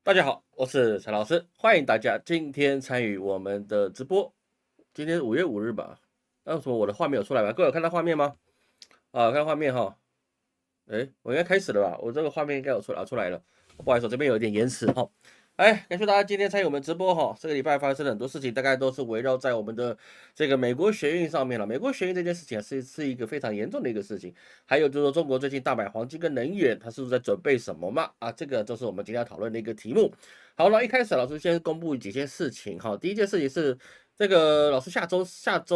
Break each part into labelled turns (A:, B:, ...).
A: 大家好，我是陈老师，欢迎大家今天参与我们的直播。今天是5月5日吧？那为什么我的画面有出来吗？各位有看到画面吗？啊，看到画面哈。哎，我应该开始了吧？我这个画面应该有出来了。不好意思，我这边有一点延迟哈。哎，感谢大家今天参与我们直播哈。这个礼拜发生了很多事情，大概都是围绕在我们的这个美国学运上面了。美国学运这件事情是一个非常严重的一个事情。还有就是说，中国最近大买黄金跟能源，它是不是在准备什么嘛？啊，这个就是我们今天要讨论的一个题目。好了，一开始老师先公布几件事情哈。第一件事情是这个老师下周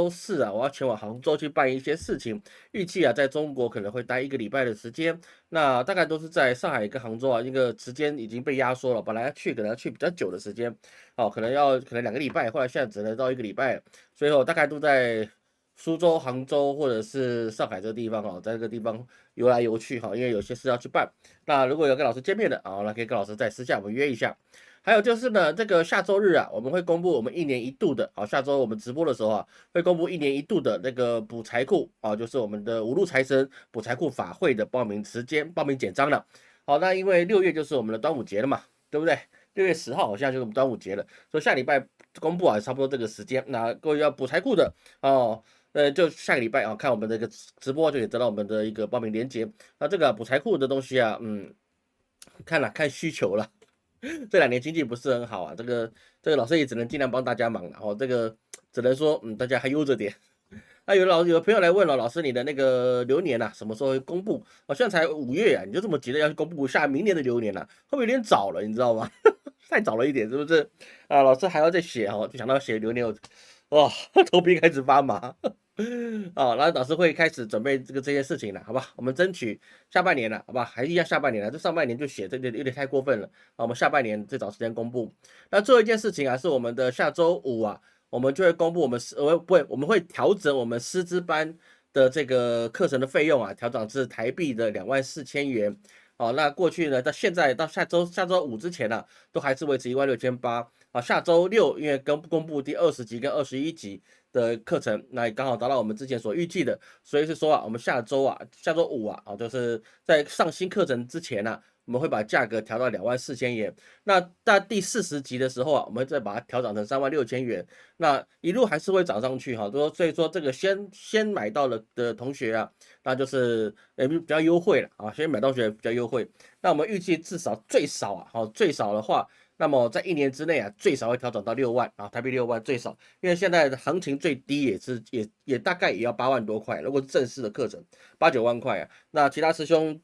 A: 四啊，我要前往杭州去办一些事情，预计啊在中国可能会待1个礼拜的时间。那大概都是在上海跟杭州啊，一个时间已经被压缩了，本来可能要去比较久的时间，哦，可能2个礼拜，后来现在只能到1个礼拜，所以我大概都在苏州、杭州或者是上海这个地方哦，在这个地方游来游去哈，因为有些事要去办。那如果有跟老师见面的啊，那可以跟老师在私下我们约一下。还有就是呢，这个下周日啊，我们会公布我们一年一度的，好，下周我们直播的时候啊，会公布一年一度的那个补财库啊，就是我们的五路财神补财库法会的报名时间、报名简章了。好，那因为6月就是我们的端午节了嘛，对不对？6月10号好像就是我们端午节了，所以下礼拜公布啊，差不多这个时间。那各位要补财库的哦，就下个礼拜啊，看我们的一个直播就可以得到我们的一个报名链接。那这个补财库的东西啊，看需求了。这2年经济不是很好啊，这个老师也只能尽量帮大家忙了哦。这个只能说，大家还悠着点。那有朋友来问了，老师你的那个流年啊，什么时候会公布？现在才5月啊，你就这么急着要去公布明年的流年了，会不会有点早了？你知道吗？太早了一点，是不是？啊，老师还要再写哈，就想到写流年，哇，头皮开始发麻。哦，那老师会开始准备这些事情了，好吧？我们争取下半年了，好吧？还一样下半年了，这上半年就写，这有点太过分了。啊，我们下半年最早时间公布。那最后一件事情啊，是我们的下周五啊，我们就会公布我们会调整我们师资班的这个课程的费用啊，调整至台币的24000元。好，那过去呢，到现在到下周五之前呢、都还是维持16800。啊，下周六因为公布第20集跟21集的课程，那也刚好达到我们之前所预计的，所以是说啊，我们下周五啊，就是在上新课程之前呢、我们会把价格调到24000元。那在第40集的时候啊，我们再把它调整成36000元。那一路还是会涨上去哈，所以说这个先买到了的同学啊，那就是比较优惠了啊，先买到学比较优惠。那我们预计至少最少啊，好最少的话。那么在1年之内啊，最少会调整到6万啊，台币6万最少，因为现在的行情最低也大概也要8万多块，如果是正式的课程8、9万块啊。那其他师兄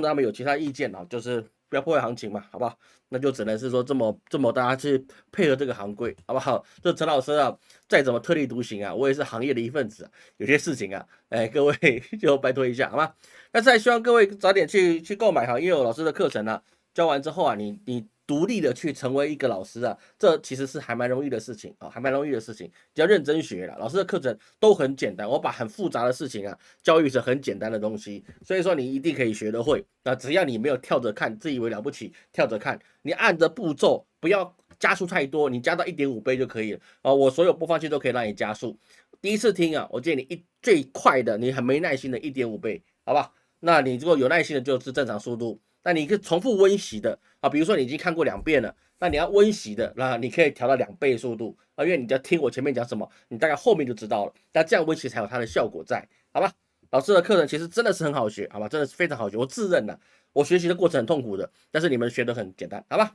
A: 他们有其他意见啊，就是不要破坏行情嘛，好不好？那就只能是说这么大家去配合这个行规，好不好？这陈老师啊，再怎么特立独行啊，我也是行业的一份子啊，有些事情啊，各位就拜托一下，好吗？但是还希望各位早点去购买哈，因为有老师的课程啊，教完之后啊，你独立的去成为一个老师啊，这其实是还蛮容易的事情啊，还蛮容易的事情，只要认真学了。老师的课程都很简单，我把很复杂的事情啊教育成很简单的东西，所以说你一定可以学得会。那只要你没有跳着看，自以为了不起，跳着看，你按着步骤，不要加速太多，你加到1.5倍就可以了啊。我所有播放器都可以让你加速。第一次听啊，我建议你最快的，你很没耐心的1.5倍，好吧？那你如果有耐心的，就是正常速度。那你可以重复温习的啊，比如说你已经看过2遍了，那你要温习的，那你可以调到2倍速度啊，因为你要听我前面讲什么，你大概后面就知道了。那这样温习才有它的效果在，好吧？老师的课程其实真的是很好学，好吧？真的是非常好学，我自认的，我学习的过程很痛苦的，但是你们学得很简单，好吧？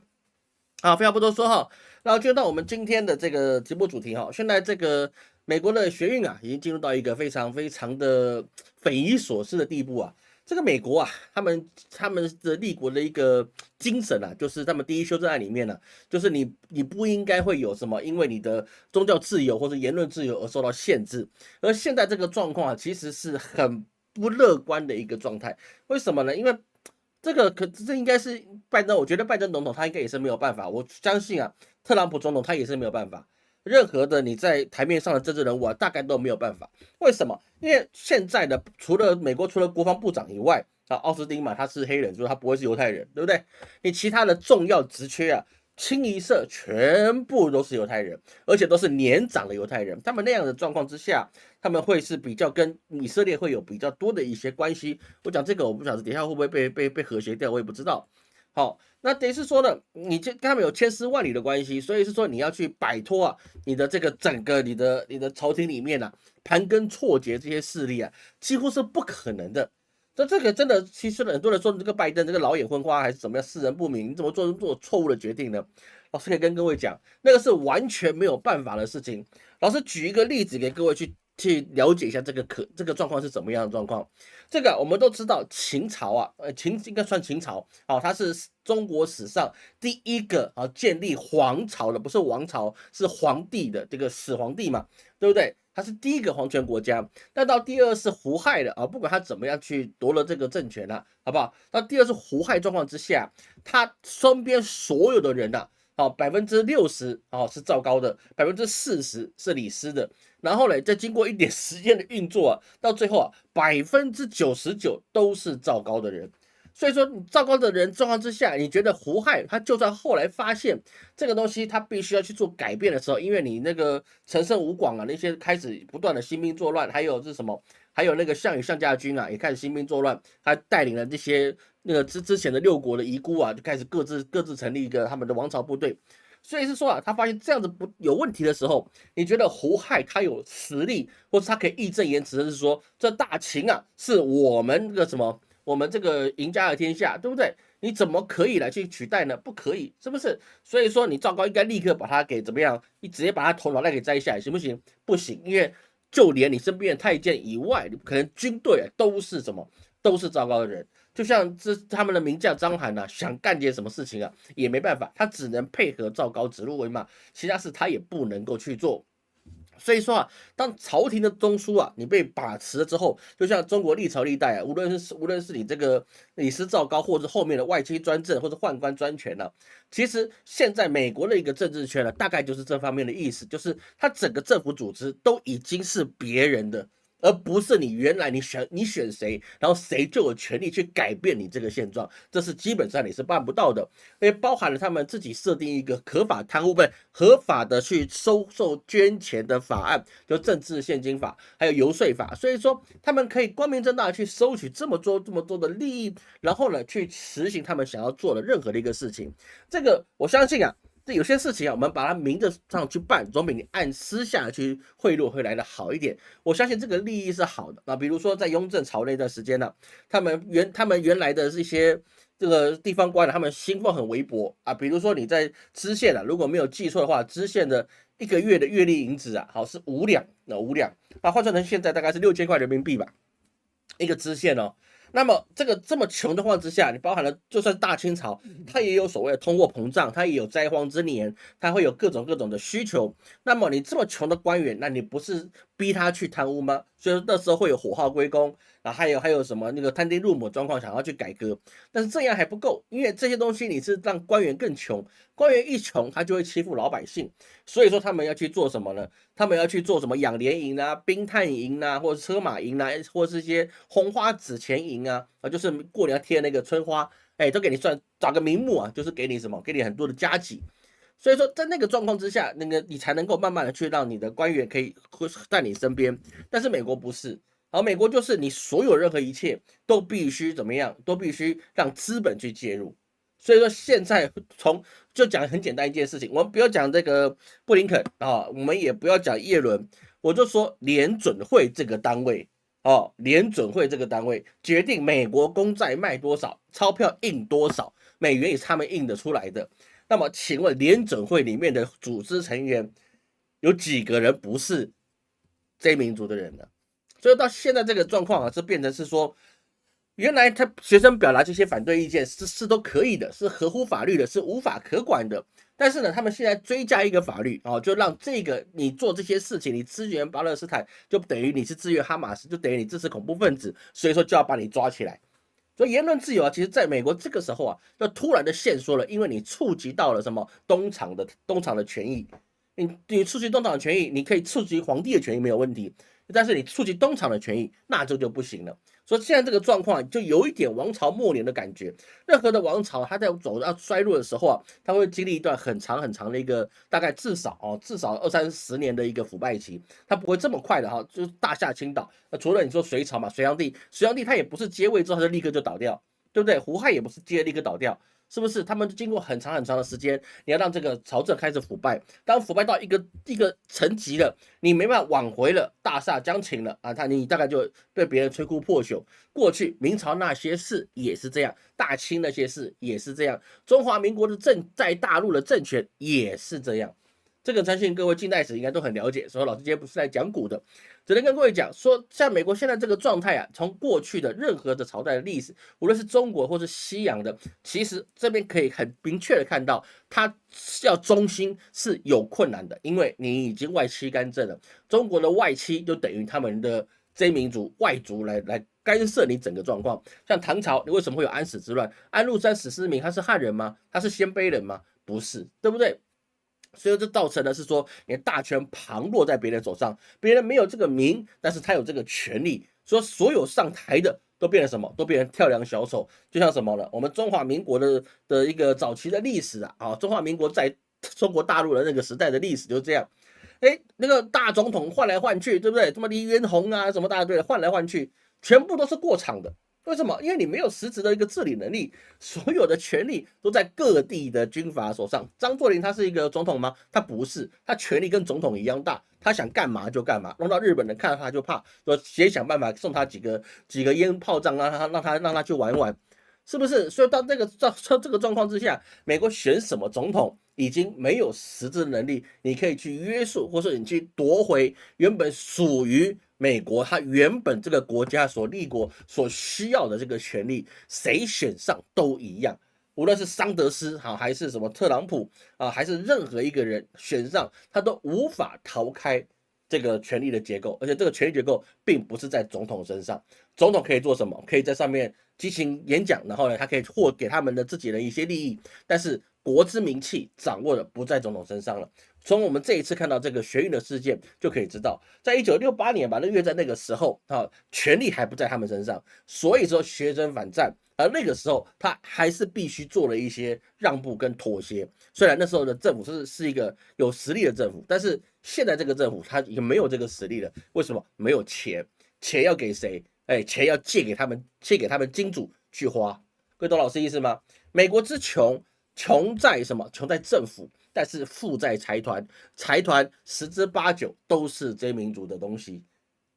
A: 好，废话不多说哈，那就到我们今天的这个直播主题哈。现在这个美国的学运啊，已经进入到一个非常非常的匪夷所思的地步啊。这个美国啊，他们的立国的一个精神啊，就是他们第一修正案里面呢、就是你不应该会有什么因为你的宗教自由或者言论自由而受到限制。而现在这个状况啊，其实是很不乐观的一个状态。为什么呢？因为这应该是拜登，我觉得拜登总统他应该也是没有办法，我相信啊，特朗普总统他也是没有办法，任何的你在台面上的政治人物啊，大概都没有办法。为什么？因为现在的美国除了国防部长以外啊，奥斯汀嘛，他是黑人，所以他不会是犹太人，对不对？你其他的重要职缺啊，清一色全部都是犹太人，而且都是年长的犹太人。他们那样的状况之下，他们会是比较跟以色列会有比较多的一些关系。我讲这个我不晓得，等一下会不会被和谐掉，我也不知道。好，那等于是说呢，你就跟他们有千丝万缕的关系，所以是说你要去摆脱啊你的这个整个你的朝廷里面啊盘根错节这些势力啊，几乎是不可能的。这个真的，其实很多人说这个拜登这个老眼昏花还是怎么样，世人不明，你怎么做错误的决定呢？老师可以跟各位讲，那个是完全没有办法的事情。老师举一个例子给各位去了解一下这个状况是怎么样的状况。这个我们都知道，秦朝啊，秦应该算秦朝啊，它是中国史上第一个啊建立皇朝的，不是王朝，是皇帝的这个始皇帝嘛，对不对？他是第一个皇权国家，但到第二是胡亥的啊，不管他怎么样去夺了这个政权了、好不好？到第二是胡亥状况之下，他身边所有的人呐、好60%哦是赵高的，40%是李斯的，然后呢，再经过一点时间的运作啊，到最后啊99%都是赵高的人。所以说，你赵高的人状况之下，你觉得胡亥他就算后来发现这个东西他必须要去做改变的时候，因为你那个陈胜吴广啊那些开始不断的兴兵作乱，还有是什么？还有那个项羽项家军啊也开始兴兵作乱，他带领了这些那个之前的六国的遗孤啊，就开始各自成立一个他们的王朝部队。所以是说啊，他发现这样子不有问题的时候，你觉得胡亥他有实力，或者他可以义正言辞的是说，这大秦啊是我们这个什么，我们这个赢家的天下，对不对？你怎么可以来去取代呢？不可以，是不是？所以说你赵高应该立刻把他给怎么样？你直接把他头脑袋给摘下来，行不行？不行，因为就连你身边的太监以外，可能军队啊都是什么，都是赵高的人。就像他们的名将章邯啊，想干点什么事情啊，也没办法，他只能配合赵高指鹿为马，其他事他也不能够去做。所以说啊，当朝廷的中枢啊，你被把持了之后，就像中国历朝历代啊，无论是你这个李斯、赵高，或者后面的外戚专政或者宦官专权呢、其实现在美国的一个政治圈呢，大概就是这方面的意思，就是它整个政府组织都已经是别人的。而不是你原来你选谁，然后谁就有权利去改变你这个现状，这是基本上你是办不到的，因为包含了他们自己设定一个合法贪污，不对，合法的去收受捐钱的法案，就政治献金法，还有游说法，所以说他们可以光明正大的去收取这么多的利益，然后呢去实行他们想要做的任何的一个事情，这个我相信啊。这有些事情啊，我们把它明着上去办，总比你按私下去贿赂会来的好一点。我相信这个利益是好的啊。比如说在雍正朝那段时间呢、他们原来的这些这个地方官他们薪俸很微薄啊。比如说你在知县啊，如果没有记错的话，知县的一个月的月例银子啊，好是5两，那5两啊，换算成现在大概是6000块人民币吧，一个知县哦。那么这个这么穷的话之下，你包含了就算是大清朝，它也有所谓的通货膨胀，它也有灾荒之年，它会有各种的需求。那么你这么穷的官员，那你不是逼他去贪污吗？所以那时候会有火耗归公，然后还有什么那个摊丁入亩状况想要去改革，但是这样还不够，因为这些东西你是让官员更穷，官员一穷他就会欺负老百姓，所以说他们要去做什么呢？他们要去做什么养廉营啊、冰炭营啊，或者车马营啊，或者是一些红花纸钱营啊，就是过年要贴那个春花，哎，都给你算找个名目啊，就是给你什么，给你很多的加给。所以说，在那个状况之下，那个你才能够慢慢的去让你的官员可以在你身边。但是美国不是，好，美国就是你所有任何一切都必须怎么样，都必须让资本去介入。所以说现在就讲很简单一件事情，我们不要讲这个布林肯啊，我们也不要讲耶伦，我就说联准会这个单位哦，联准会这个单位决定美国公债卖多少，钞票印多少，美元也是他们印得出来的。那么，请问联准会里面的组织成员有几个人不是这民族的人呢？所以到现在这个状况啊，是变成是说，原来他学生表达这些反对意见是都可以的，是合乎法律的，是无法可管的。但是呢，他们现在追加一个法律啊，就让这个你做这些事情，你支援巴勒斯坦，就等于你是支援哈马斯，就等于你支持恐怖分子，所以说就要把你抓起来。所以言论自由啊，其实在美国这个时候啊，就突然的限缩了，因为你触及到了什么东厂的权益，你触及东厂的权益，你可以触及皇帝的权益没有问题，但是你触及东厂的权益，那这就不行了。所以现在这个状况就有一点王朝末年的感觉。任何的王朝，它在走到衰落的时候啊，它会经历一段很长很长的一个，大概至少20-30年的一个腐败期，它不会这么快的哈，就是大下倾倒。除了你说隋朝嘛，隋炀帝他也不是接位之后他就立刻就倒掉，对不对？胡亥也不是接立刻倒掉，是不是？他们经过很长很长的时间，你要让这个朝政开始腐败，当腐败到一个层级了，你没办法挽回了，大厦将倾了啊，你大概就被别人摧枯破朽。过去明朝那些事也是这样，大清那些事也是这样，中华民国的在大陆的政权也是这样。这个相信各位近代史应该都很了解，所以老师今天不是来讲古的，只能跟各位讲说，像美国现在这个状态啊，从过去的任何的朝代的历史，无论是中国或是西洋的，其实这边可以很明确的看到，它要中兴是有困难的，因为你已经外戚干政了，中国的外戚就等于他们的这民族外族来干涉你整个状况。像唐朝，你为什么会有安史之乱？安禄山、史思明他是汉人吗？他是鲜卑人吗？不是，对不对？所以这造成的是说，你的大权旁落在别人手上，别人没有这个名，但是他有这个权利，说所有上台的都变成什么？都变成跳梁小丑，就像什么呢？我们中华民国的一个早期的历史啊，中华民国在中国大陆的那个时代的历史就是这样。那个大总统换来换去，对不对？什么黎元洪啊，什么大队换来换去，全部都是过场的。为什么？因为你没有实质的一个治理能力，所有的权力都在各地的军阀手上。张作霖他是一个总统吗？他不是，他权力跟总统一样大，他想干嘛就干嘛。弄到日本人看到他就怕，说先想办法送他几个烟炮仗，让他去玩玩，是不是？所以到这个状况之下，美国选什么总统已经没有实质能力，你可以去约束，或者你去夺回原本属于美国它原本这个国家所立国所需要的这个权利，谁选上都一样。无论是桑德斯好，还是什么特朗普啊，还是任何一个人选上，他都无法逃开这个权力的结构，而且这个权力结构并不是在总统身上。总统可以做什么？可以在上面激情演讲，然后呢，他可以获给他们的自己的一些利益，但是国之名气掌握的不在总统身上了。从我们这一次看到这个学运的事件就可以知道，在1968年吧，越在那个时候啊，权力还不在他们身上，所以说学生反战，而那个时候他还是必须做了一些让步跟妥协。虽然那时候的政府是一个有实力的政府，但是现在这个政府他也没有这个实力了。为什么？没有钱，钱要给谁？钱要借给他们金主去花。各位懂老师意思吗？美国之穷，穷在什么？穷在政府。但是富在财团，财团10之8九都是这民族的东西。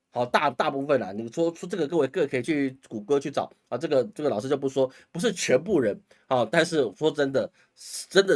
A: 好，大部分啊，你说这个各位可以去谷歌去找啊，这个老师就不说，不是全部人啊，但是说真的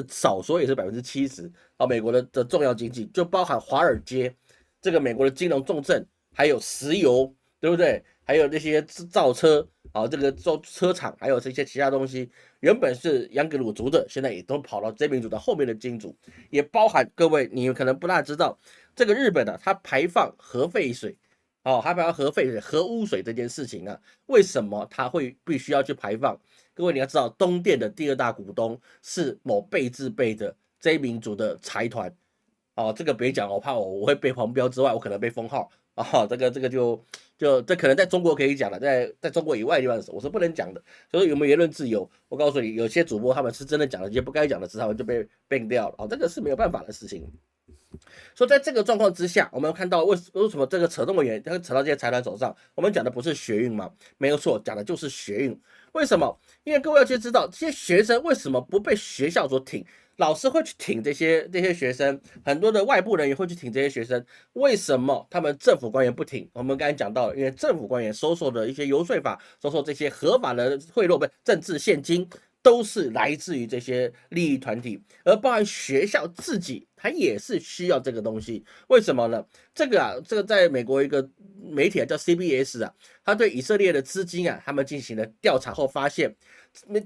A: 少说也是70%啊，美国的重要经济就包含华尔街，这个美国的金融重镇，还有石油，对不对？还有那些造车啊，这个车厂，还有这些其他东西。原本是扬格鲁族的，现在也都跑到这民族的后面的金族，也包含各位，你可能不大知道，这个日本呢、它排放核废水，它排放核废水、核污水这件事情啊，为什么它会必须要去排放？各位你要知道，东电的第2大股东是某贝字辈的这民族的财团，这个别讲，我怕我会被黄标之外，我可能被封号这个这可能在中国可以讲的，在中国以外的地方我是不能讲的。所以有没有言论自由？我告诉你，有些主播他们是真的讲了一些不该讲的事，他们就被 ban 掉了这个是没有办法的事情。所以在这个状况之下，我们看到为什么这个扯这么远，扯到这些财团手上？我们讲的不是学运吗？没有错，讲的就是学运。为什么？因为各位要去知道，这些学生为什么不被学校所挺？老师会去挺这些学生，很多的外部人员会去挺这些学生。为什么他们政府官员不挺？我们刚才讲到了，因为政府官员收受的一些游说法，收受这些合法的贿赂，不政治现金，都是来自于这些利益团体，而包含学校自己，它也是需要这个东西。为什么呢？这个在美国一个媒体叫 CBS 他对以色列的资金他们进行了调查后发现，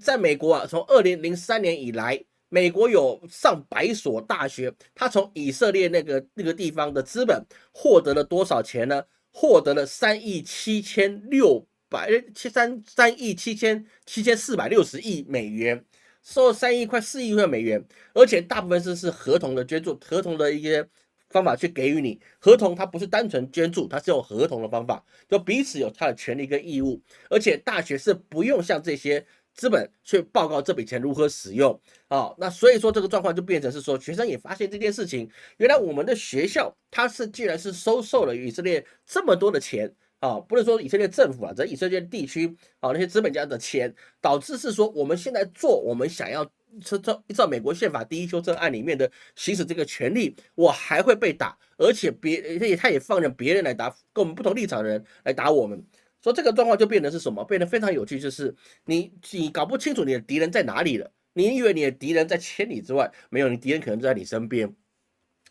A: 在美国从2003年以来。美国有上百所大学，他从以色列那个地方的资本获得了多少钱呢？获得了3亿7460亿美元，收了3亿快4亿美元，而且大部分是合同的捐助，合同的一些方法去给予你。合同它不是单纯捐助，它是用合同的方法，就彼此有它的权利跟义务，而且大学是不用像这些资本去报告这笔钱如何使用那所以说这个状况就变成是说，学生也发现这件事情，原来我们的学校它是既然是收受了以色列这么多的钱，啊，不能说以色列政府啊，在以色列地区啊那些资本家的钱，导致是说我们现在做我们想要依照美国宪法第1修正案里面的行使这个权利，我还会被打，而且他也放任别人来打，跟我们不同立场的人来打我们。所以这个状况就变成是什么？变得非常有趣，就是你搞不清楚你的敌人在哪里了。你以为你的敌人在千里之外，没有，你敌人可能就在你身边。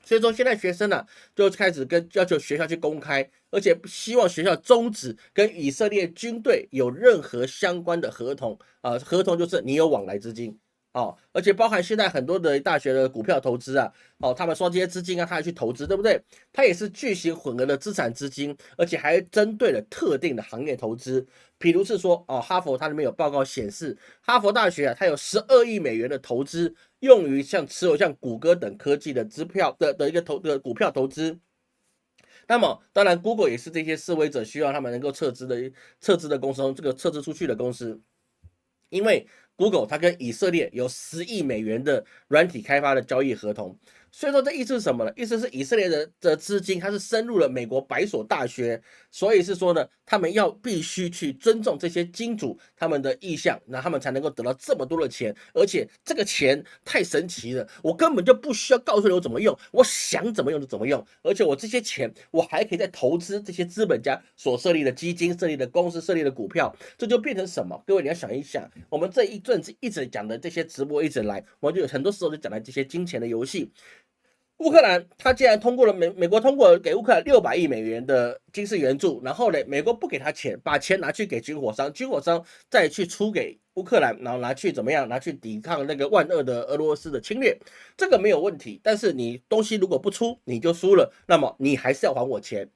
A: 所以说，现在学生呢就开始要求学校去公开，而且希望学校终止跟以色列军队有任何相关的合同啊，合同就是你有往来资金。哦，而且包含现在很多的大学的股票投资啊，哦，他们说这些资金啊，他要去投资，对不对？他也是巨型混合的资产资金，而且还针对了特定的行业投资。比如是说，哦，哈佛它里面有报告显示，哈佛大学啊，它有12亿美元的投资用于持有像谷歌等科技的支票的一个股票投资。那么，当然，Google 也是这些示威者需要他们能够撤资的公司，这个撤资出去的公司。因为 Google 它跟以色列有10亿美元的软体开发的交易合同，所以说这意思是什么呢？意思是以色列的资金它是深入了美国100所大学，所以是说呢，他们必须去尊重这些金主他们的意向，那他们才能够得到这么多的钱，而且这个钱太神奇了，我根本就不需要告诉你我怎么用，我想怎么用就怎么用，而且我这些钱我还可以再投资这些资本家所设立的基金、设立的公司、设立的股票，这就变成什么？各位你要想一想，我们这一阵子一直讲的这些直播一直来，我就很多时候就讲的这些金钱的游戏。乌克兰他既然通过了美国通过了给乌克兰600亿美元的军事援助，然后呢，美国不给他钱，把钱拿去给军火商，军火商再去出给乌克兰，然后拿去怎么样？拿去抵抗那个万恶的俄罗斯的侵略，这个没有问题。但是你东西如果不出，你就输了，那么你还是要还我钱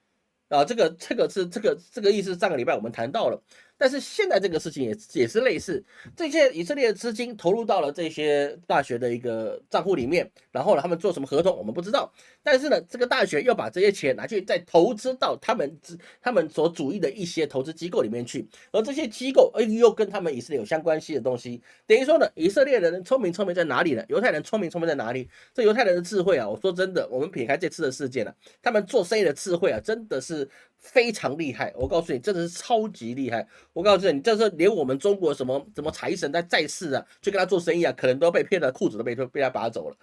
A: 啊。这个意思，上个礼拜我们谈到了。但是现在这个事情也是类似，这些以色列的资金投入到了这些大学的一个账户里面，然后呢，他们做什么合同我们不知道，但是呢，这个大学又把这些钱拿去再投资到他们所主义的一些投资机构里面去，而这些机构又跟他们以色列有相关系的东西，等于说呢，以色列人聪明在哪里呢？犹太人聪明在哪里？这犹太人的智慧啊，我说真的，我们撇开这次的事件啊，他们做生意的智慧啊，真的是非常厉害。我告诉你，真的是超级厉害。我告诉你，这是连我们中国什么财神在世啊，去跟他做生意啊，可能都被骗了，裤子都被他拔走了。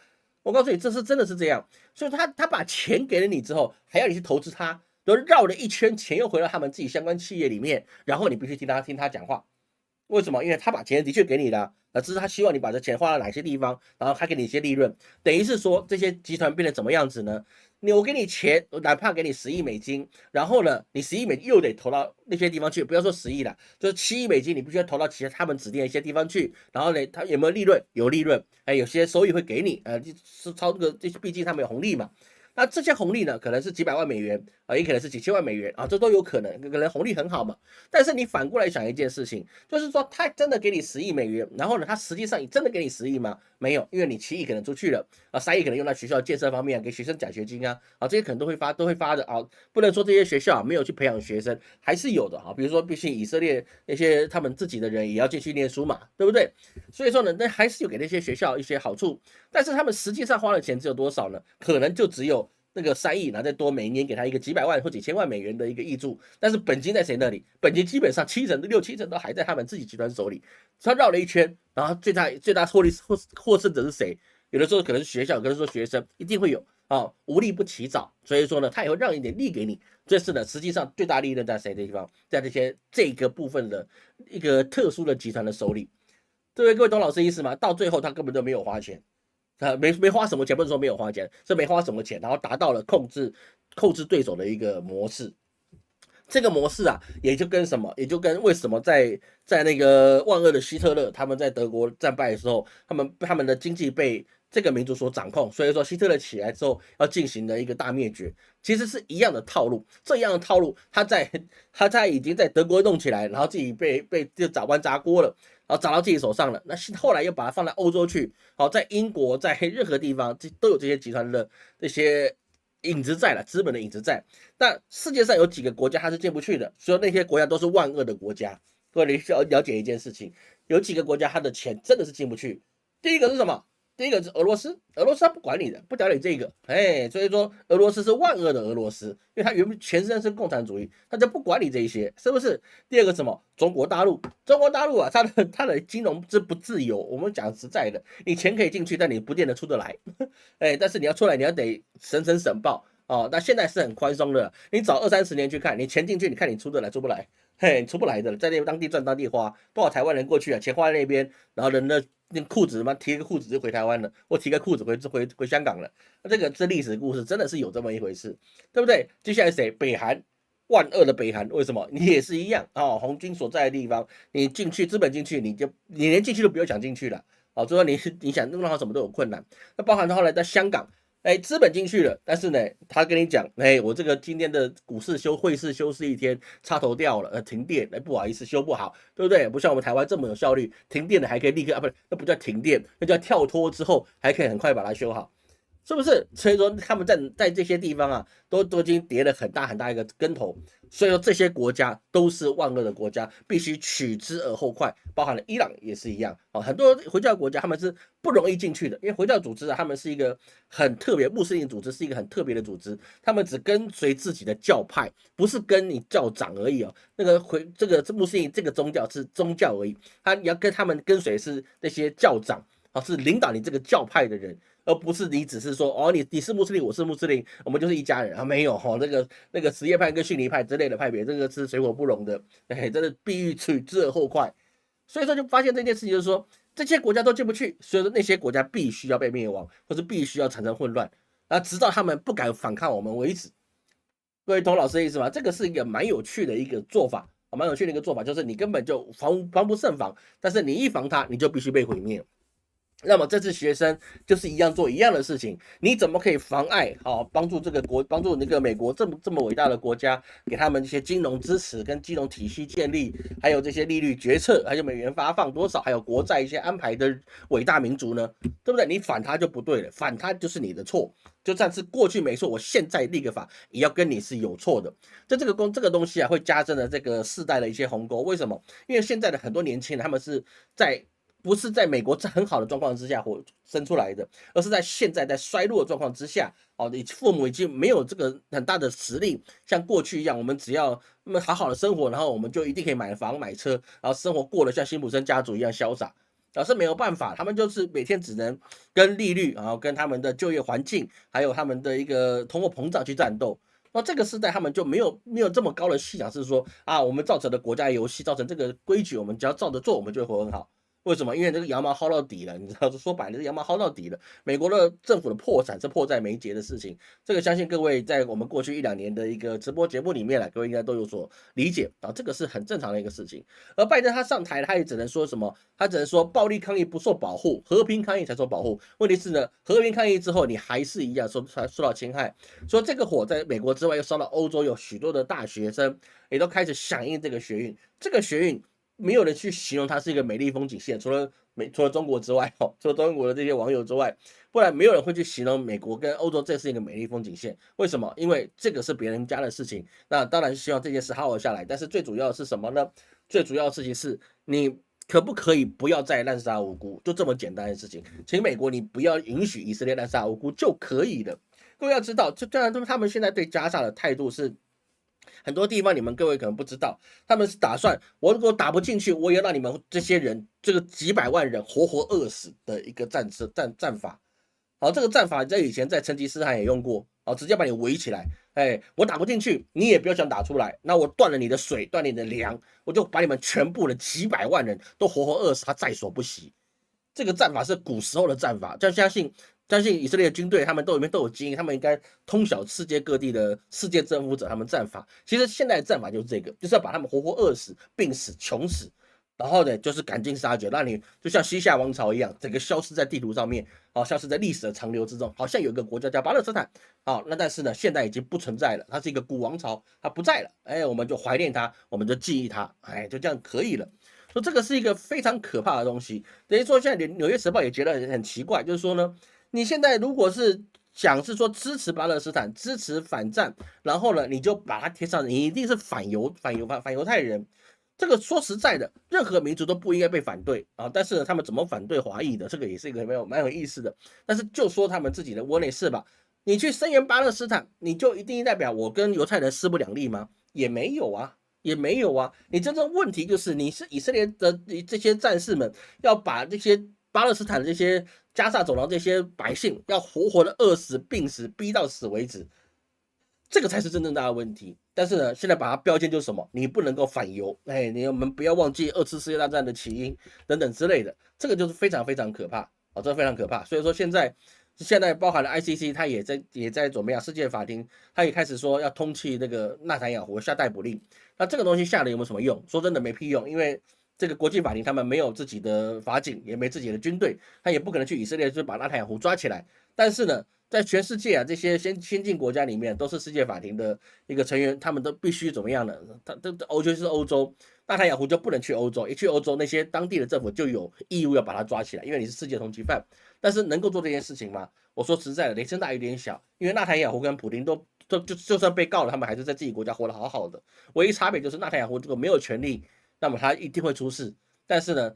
A: 我告诉你，这是真的是这样。所以他把钱给了你之后，还要你去投资他，就绕了一圈，钱又回到他们自己相关企业里面，然后你必须听他讲话。为什么？因为他把钱的确给你了，只是他希望你把这钱花到哪些地方，然后他给你一些利润。等于是说，这些集团变得怎么样子呢？我给你钱，哪怕给你10亿美金，然后呢，你10亿美金又得投到那些地方去，不要说10亿了，就是7亿美金，你必须要投到他们指定的一些地方去。然后呢，他有没有利润？有利润，有些收益会给你，是超这个，毕竟他们有红利嘛。那这些红利呢，可能是几百万美元啊，也可能是几千万美元啊，这都有可能，可能红利很好嘛。但是你反过来想一件事情，就是说他真的给你10亿美元，然后呢，他实际上也真的给你10亿吗？没有，因为你7亿可能出去了啊，3亿可能用在学校建设方面，给学生奖学金啊，这些可能都会发的啊。不能说这些学校没有去培养学生，还是有的啊。比如说，毕竟以色列那些他们自己的人也要进去念书嘛，对不对？所以说呢，那还是有给那些学校一些好处，但是他们实际上花的钱只有多少呢？可能就只有那个3亿，然后再多每年给他一个几百万或几千万美元的一个挹注，但是本金在谁那里？本金基本上6、7成都还在他们自己集团手里。他绕了一圈，然后最大获胜者是谁？有的时候可能是学校，可能说学生，一定会有啊，无利不起早。所以说呢，他也会让一点利给你。这是呢，实际上最大利润在谁的地方？在这个部分的一个特殊的集团的手里。各位懂老师意思吗？到最后他根本就没有花钱。没花什么钱，不是说没有花钱，是没花什么钱，然后达到了控制对手的一个模式。这个模式啊，也就跟什么，也就跟为什么在那个万恶的希特勒他们在德国战败的时候，他们的经济被这个民族所掌控，所以说希特勒起来之后要进行的一个大灭绝，其实是一样的套路。这样的套路，他已经在德国弄起来，然后自己被就砸弯砸锅了。然后砸到自己手上了，那后来又把它放在欧洲去，好，在英国，在任何地方都有这些集团的这些影子在了，资本的影子在。但世界上有几个国家它是进不去的，所以那些国家都是万恶的国家。各位你需要了解一件事情，有几个国家它的钱真的是进不去。第一个是什么？第一个是俄罗斯，俄罗斯他不管你的，不屌你这个，所以说俄罗斯是万恶的俄罗斯，因为他原本全身是共产主义，他就不管你这一些，是不是？第二个什么？中国大陆，中国大陆啊，它的金融不自由，我们讲实在的，你钱可以进去，但你不见得出得来，但是你要出来，你要得审报。哦，那现在是很宽松的，你早20-30年去看，你钱进去，你看你出得来出不来？出不来的，在那当地赚当地花，多少台湾人过去啊，钱花在那边，然后人的那裤子嘛，提个裤子就回台湾了，或提个裤子回香港了。那这个是历史故事，真的是有这么一回事，对不对？接下来谁？北韩，万恶的北韩，为什么？你也是一样哦，红军所在的地方，你进去资本进去，你连进去都不用想进去了。哦，就说你想弄到什么都有困难。那包含到后来在香港。资本进去了，但是呢，他跟你讲，我这个今天的汇市休市一天，插头掉了，停电，不好意思，修不好，对不对？不像我们台湾这么有效率，停电了还可以立刻啊，不是，那不叫停电，那叫跳脱之后还可以很快把它修好。是不是？所以说他们在这些地方啊，都已经跌了很大很大一个跟头。所以说这些国家都是万恶的国家，必须取之而后快。包含了伊朗也是一样啊，很多回教国家他们是不容易进去的，因为回教组织啊，他们是一个很特别，穆斯林组织是一个很特别的组织，他们只跟随自己的教派，不是跟你教长而已哦。那个这个穆斯林这个宗教是宗教而已，你要跟他们跟随是那些教长啊，是领导你这个教派的人。而不是你只是说哦，你是穆斯林，我是穆斯林，我们就是一家人啊，没有哈，那个什叶派跟逊尼派之类的派别，这个是水火不容的，真的必欲取之而后快。所以说就发现这件事情，就是说这些国家都进不去，所以说那些国家必须要被灭亡，或者必须要产生混乱，然后直到他们不敢反抗我们为止。各位懂老师的意思吗？这个是一个蛮有趣的一个做法，蛮有趣的一个做法，就是你根本就防不胜防，但是你一防它，你就必须被毁灭。那么这次学生就是一样做一样的事情，你怎么可以妨碍帮助帮助那个美国这么伟大的国家，给他们一些金融支持跟金融体系建立，还有这些利率决策，还有美元发放多少，还有国债一些安排的伟大民族呢？对不对？你反他就不对了，反他就是你的错。就算是过去没错，我现在立个法也要跟你是有错的。这个东西啊，会加深了这个世代的一些鸿沟。为什么？因为现在的很多年轻人他们是不是在美国很好的状况之下生出来的，而是在现在在衰落的状况之下，你父母已经没有这个很大的实力，像过去一样，我们只要好好的生活，然后我们就一定可以买房买车，然后生活过得像辛普森家族一样潇洒。是没有办法，他们就是每天只能跟利率，然后跟他们的就业环境，还有他们的一个通货膨胀去战斗。那这个时代他们就没有这么高的信仰，是说啊，我们造成的国家游戏，造成这个规矩，我们只要照着做，我们就会活很好。为什么？因为这个羊毛薅到底了，你知道，说白了，这羊毛薅到底了。美国的政府的破产是迫在眉睫的事情，这个相信各位在我们过去1-2年的一个直播节目里面各位应该都有所理解啊，这个是很正常的一个事情。而拜登他上台，他也只能说什么？他只能说暴力抗议不受保护，和平抗议才受保护。问题是呢，和平抗议之后，你还是一样受到侵害。所以这个火在美国之外又烧到欧洲，有许多的大学生也都开始响应这个学运。这个学运没有人去形容它是一个美丽风景线，除了中国之外，除了中国的这些网友之外，不然没有人会去形容美国跟欧洲这是一个美丽风景线。为什么？因为这个是别人家的事情。那当然是希望这件事好好下来，但是最主要的是什么呢？最主要的事情是你可不可以不要再滥杀无辜，就这么简单的事情。请美国你不要允许以色列滥杀无辜就可以了。各位要知道，当然他们现在对加沙的态度是。很多地方你们各位可能不知道，他们是打算我如果打不进去，我也要让你们这些人这个几百万人活活饿死的一个战法。好，这个战法在以前在成吉思汗也用过，直接把你围起来，我打不进去，你也不要想打出来，那我断了你的水，断了你的粮，我就把你们全部的几百万人都活活饿死，他在所不惜。这个战法是古时候的战法，相信以色列的军队，他们里面都有精英，他们应该通晓世界各地的世界征服者他们战法。其实现在的战法就是这个，就是要把他们活活饿死、病死、穷死，然后呢，就是赶尽杀绝，让你就像西夏王朝一样，整个消失在地图上面，消失在历史的长流之中。好像有一个国家叫巴勒斯坦，那但是呢，现在已经不存在了，它是一个古王朝，它不在了，我们就怀念它，我们就记忆它，就这样可以了。说这个是一个非常可怕的东西，等于说现在纽约时报也觉得很奇怪，就是说呢，你现在如果是讲是说支持巴勒斯坦，支持反战，然后呢，你就把它贴上，你一定是反犹太人。这个说实在的，任何民族都不应该被反对啊。但是呢，他们怎么反对华裔的，这个也是一个蛮有意思的。但是就说他们自己的窝内事吧，你去声援巴勒斯坦，你就一定代表我跟犹太人势不两立吗？也没有啊。也没有啊，你真正问题就是你是以色列的这些战士们要把这些巴勒斯坦的这些加萨走廊这些百姓要活活的饿死、病死、逼到死为止，这个才是真正大的问题。但是呢，现在把它标签就是什么？你不能够反犹，哎，我们不要忘记二次世界大战的起因等等之类的，这个就是非常非常可怕啊，这非常可怕。所以说现在包含了 ICC， 它也在怎么样？世界法庭，它也开始说要通缉那个纳坦雅胡，下逮捕令。那这个东西下了有没有什么用？说真的没屁用，因为这个国际法庭他们没有自己的法警，也没自己的军队，他也不可能去以色列就把纳坦雅胡抓起来。但是呢，在全世界啊这些先进国家里面，都是世界法庭的一个成员，他们都必须怎么样呢？尤其是欧洲，纳坦雅胡就不能去欧洲，一去欧洲，那些当地的政府就有义务要把他抓起来，因为你是世界通缉犯。但是能够做这件事情吗？我说实在的，雷声大雨点小，因为纳坦雅胡跟普丁就算被告了，他们还是在自己国家活得好好的。唯一差别就是纳坦雅胡这个没有权利，那么他一定会出事。但是呢，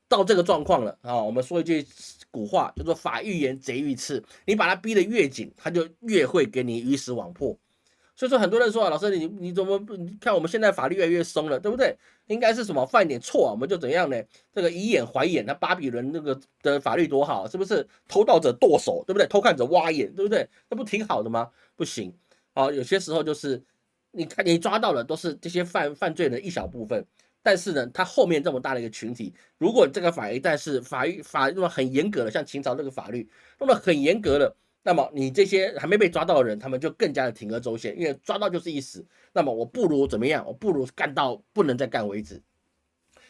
A: 到这个状况了啊，我们说一句古话，叫做法欲严，贼欲炽。你把他逼得越紧，他就越会给你鱼死网破。所以说，很多人说啊，老师你怎么你看我们现在法律越来越松了，对不对？应该是什么犯一点错啊，我们就怎样呢？这个以眼还眼，那巴比伦那个的法律多好，是不是？偷盗者剁手，对不对？偷看者挖眼，对不对？那不挺好的吗？不行，好，有些时候就是你看你抓到的都是这些犯罪的一小部分，但是呢，他后面这么大的一个群体，如果这个法一旦是法那么很严格的，像秦朝这个法律那么很严格的。那么你这些还没被抓到的人，他们就更加的铤而走险，因为抓到就是一死。那么我不如怎么样？我不如干到不能再干为止。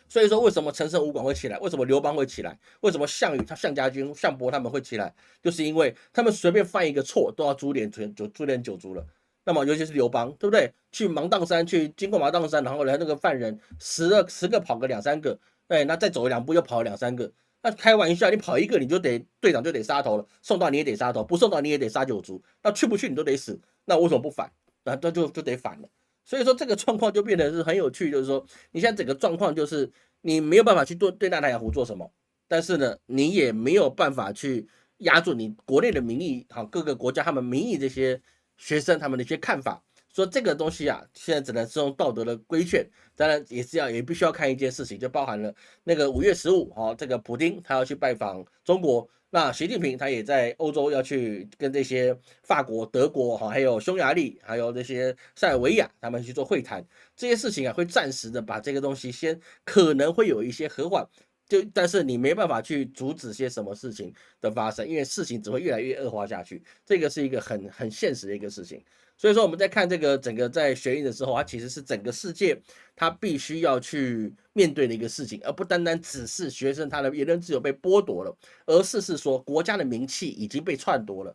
A: 所以说，为什么陈胜吴广会起来？为什么刘邦会起来？为什么项羽、项家军、项伯他们会起来？就是因为他们随便犯一个错都要株连九族了。那么尤其是刘邦，对不对？去芒砀山，去经过芒砀山，然后呢，那个犯人十个跑个两三个，哎，那再走两步又跑了两三个。那开玩笑，你跑一个你就得队长就得杀头了，送到你也得杀头，不送到你也得杀九族，那去不去你都得死，那为什么不反？那就得反了。所以说这个状况就变得是很有趣，就是说你现在整个状况就是你没有办法去对纳坦雅胡做什么，但是呢，你也没有办法去压住你国内的民意，好各个国家他们民意这些学生他们的一些看法。说这个东西啊，现在只能是用道德的规劝，当然也必须要看一件事情，就包含了那个5月15号，这个普丁他要去拜访中国，那习近平他也在欧洲要去跟这些法国、德国还有匈牙利，还有这些塞尔维亚他们去做会谈，这些事情啊会暂时的把这个东西先可能会有一些和缓。但是你没办法去阻止些什么事情的发生，因为事情只会越来越恶化下去，这个是一个很现实的一个事情。所以说我们在看这个整个在学运的时候，它其实是整个世界它必须要去面对的一个事情，而不单单只是学生他的言论自由被剥夺了，而是说国家的名气已经被篡夺了。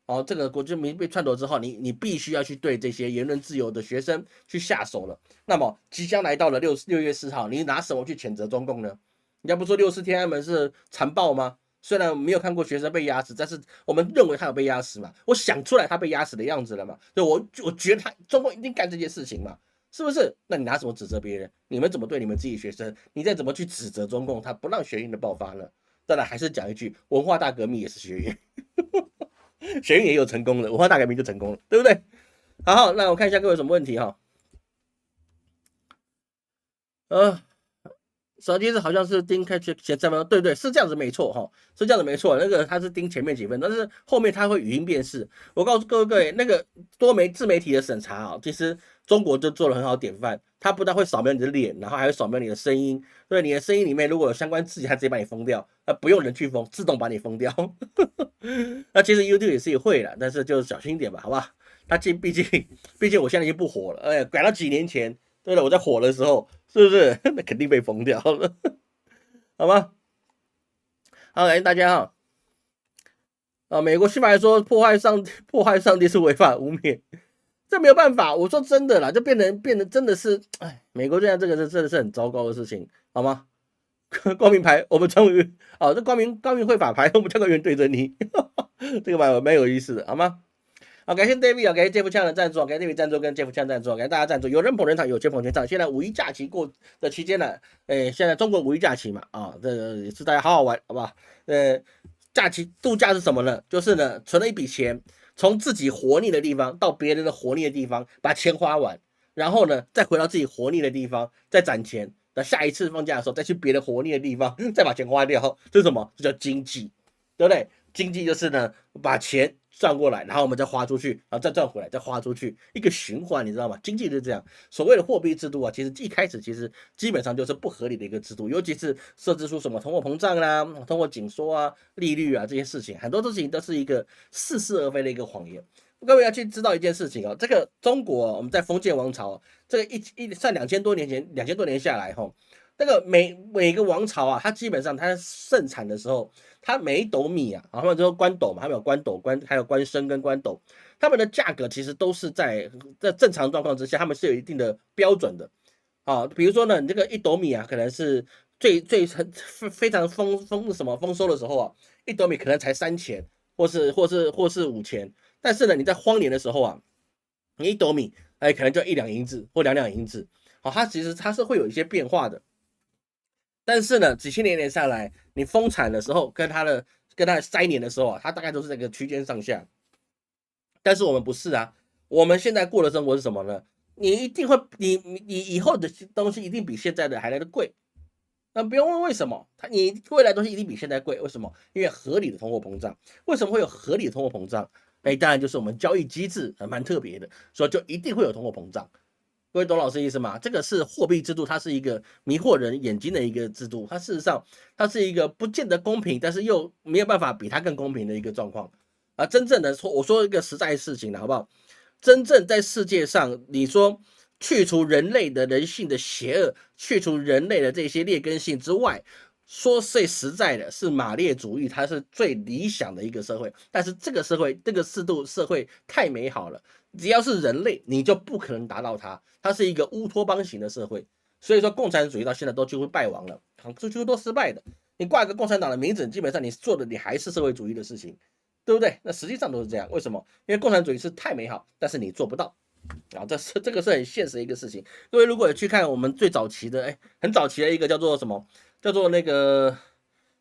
A: 哦，这个国家名被篡夺之后，你必须要去对这些言论自由的学生去下手了。那么即将来到了6月4号，你拿什么去谴责中共呢？人家不说64天安门是残暴吗？虽然我没有看过学生被压死，但是我们认为他有被压死嘛？我想出来他被压死的样子了嘛？对，我觉得中共一定干这件事情嘛？是不是？那你拿什么指责别人？你们怎么对你们自己学生？你再怎么去指责中共，他不让学运的爆发呢？当然还是讲一句，文化大革命也是学运，学运也有成功的，文化大革命就成功了，对不对？好，那我看一下各位有什么问题哈。手机是好像是盯开前3分钟，对，是这样子没错哈，是这样子没错。那个它是盯前面几分，但是后面它会语音辨识。我告诉各位，那个自媒体的审查啊，其实中国就做了很好典范。它不但会扫描你的脸，然后还会扫描你的声音。对，你的声音里面如果有相关字眼，它直接把你封掉，不用人去封，自动把你封掉。那其实 YouTube 也是会了，但是就小心一点吧，好吧？它毕竟我现在已经不火了，改到几年前，对了，我在火的时候。是不是？那肯定被封掉了，好吗？好，感谢大家哈。美国宪法说破坏上帝是违法污蔑，这没有办法。我说真的啦，就变得真的是，哎，美国现在这个真的是很糟糕的事情，好吗？光明牌，我们终于这光明会法牌，我们教官员对着你，这个蛮有意思的，好吗？好，感谢 David 啊，感谢 Jeff 呛的赞助，感谢 David 赞助跟 Jeff 呛赞助，感谢大家赞助。有人捧人场，有钱捧全场。现在五一假期过的期间呢，现在中国五一假期嘛，这也是大家好好玩，好不好？假期度假是什么呢？就是呢，存了一笔钱，从自己活腻的地方到别人的活腻的地方，把钱花完，然后呢，再回到自己活腻的地方，再攒钱。那下一次放假的时候，再去别的活腻的地方，再把钱花掉，这是什么？这叫经济，对不对？经济就是呢，把钱赚过来，然后我们再花出去，然后再赚回来，再花出去，一个循环，你知道吗？经济就是这样。所谓的货币制度啊，其实一开始基本上就是不合理的一个制度，尤其是设置出什么通货膨胀啦、通货紧缩啊、利率啊这些事情，很多事情都是一个似是而非的一个谎言。各位要去知道一件事情哦，这个中国我们在封建王朝，这个算2000多年前，2000多年下来哈，那个每个王朝啊，它基本上它盛产的时候，它每一斗米啊，他们说官斗嘛，他们有官斗、还有官升跟官斗，他们的价格其实都是在正常状况之下，他们是有一定的标准的啊。比如说呢，你这个一斗米啊，可能是非常丰收的时候啊，一斗米可能才3000，或是5000。但是呢，你在荒年的时候啊，你一斗米，可能就1两银子或2两银子，好，它其实是会有一些变化的。但是呢，几千年下来，你丰产的时候跟它灾年的时候啊，它大概都是在一个区间上下。但是我们不是啊，我们现在过的生活是什么呢？你一定会，你以后的东西一定比现在的还来得贵。那不用问为什么，你未来东西一定比现在贵，为什么？因为合理的通货膨胀。为什么会有合理的通货膨胀？当然就是我们交易机制还蛮特别的，所以就一定会有通货膨胀。各位懂老师意思吗？这个是货币制度，它是一个迷惑人眼睛的一个制度，它事实上它是一个不见得公平，但是又没有办法比它更公平的一个状况。真正的我说一个实在的事情了，好不好？真正在世界上，你说去除人类的人性的邪恶，去除人类的这些劣根性之外，说最实在的是马列主义，它是最理想的一个社会。但是这个社会，这个制度社会太美好了，只要是人类，你就不可能达到它。它是一个乌托邦型的社会，所以说共产主义到现在都几乎败亡了，几乎都失败的。你挂一个共产党的名字，基本上你做的你还是社会主义的事情。对不对？那实际上都是这样，为什么？因为共产主义是太美好，但是你做不到啊，这个是很现实的一个事情。各位如果去看我们最早期的，很早期的一个叫做什么，叫做那个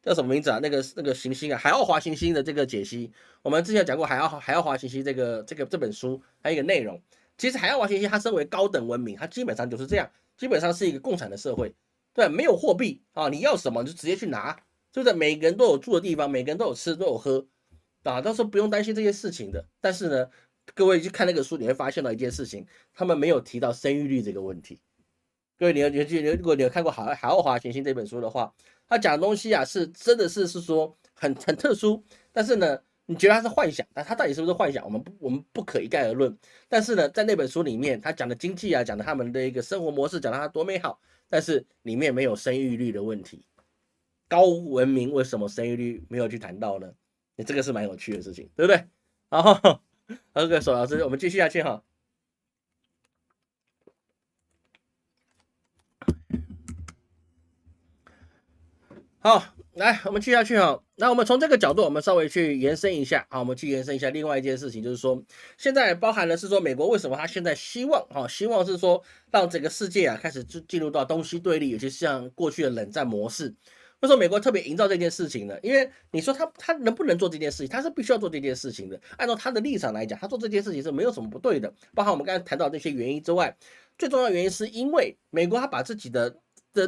A: 叫什么名字啊？那个行星啊，海奥华行星的这个解析，我们之前讲过海奥华行星这本书，还有一个内容。其实海奥华行星它身为高等文明，它基本上就是这样，基本上是一个共产的社会，对，没有货币啊，你要什么就直接去拿，对不对？每个人都有住的地方，每个人都有吃都有喝。到时候不用担心这些事情的。但是呢，各位去看那个书，你会发现到一件事情，他们没有提到生育率这个问题。各位，如果你有看过海奥华行星这本书的话，他讲的东西啊，是真的是说很特殊。但是呢，你觉得他是幻想，但他到底是不是幻想，我们不可一概而论。但是呢，在那本书里面，他讲的经济啊，讲的他们的一个生活模式，讲的它多美好，但是里面没有生育率的问题。高文明为什么生育率没有去谈到呢？你这个是蛮有趣的事情，对不对？然后，OK，索老师，我们继续下去哈。好，来，我们继续下去哈。那我们从这个角度，我们稍微去延伸一下啊，我们去延伸一下另外一件事情，就是说，现在包含的是说，美国为什么他现在希望是说让整个世界啊开始进入到东西对立，尤其是像过去的冷战模式。为什么美国特别营造这件事情呢？因为你说他能不能做这件事情，他是必须要做这件事情的。按照他的立场来讲，他做这件事情是没有什么不对的。包含我们刚才谈到这些原因之外，最重要的原因是因为美国他把自己的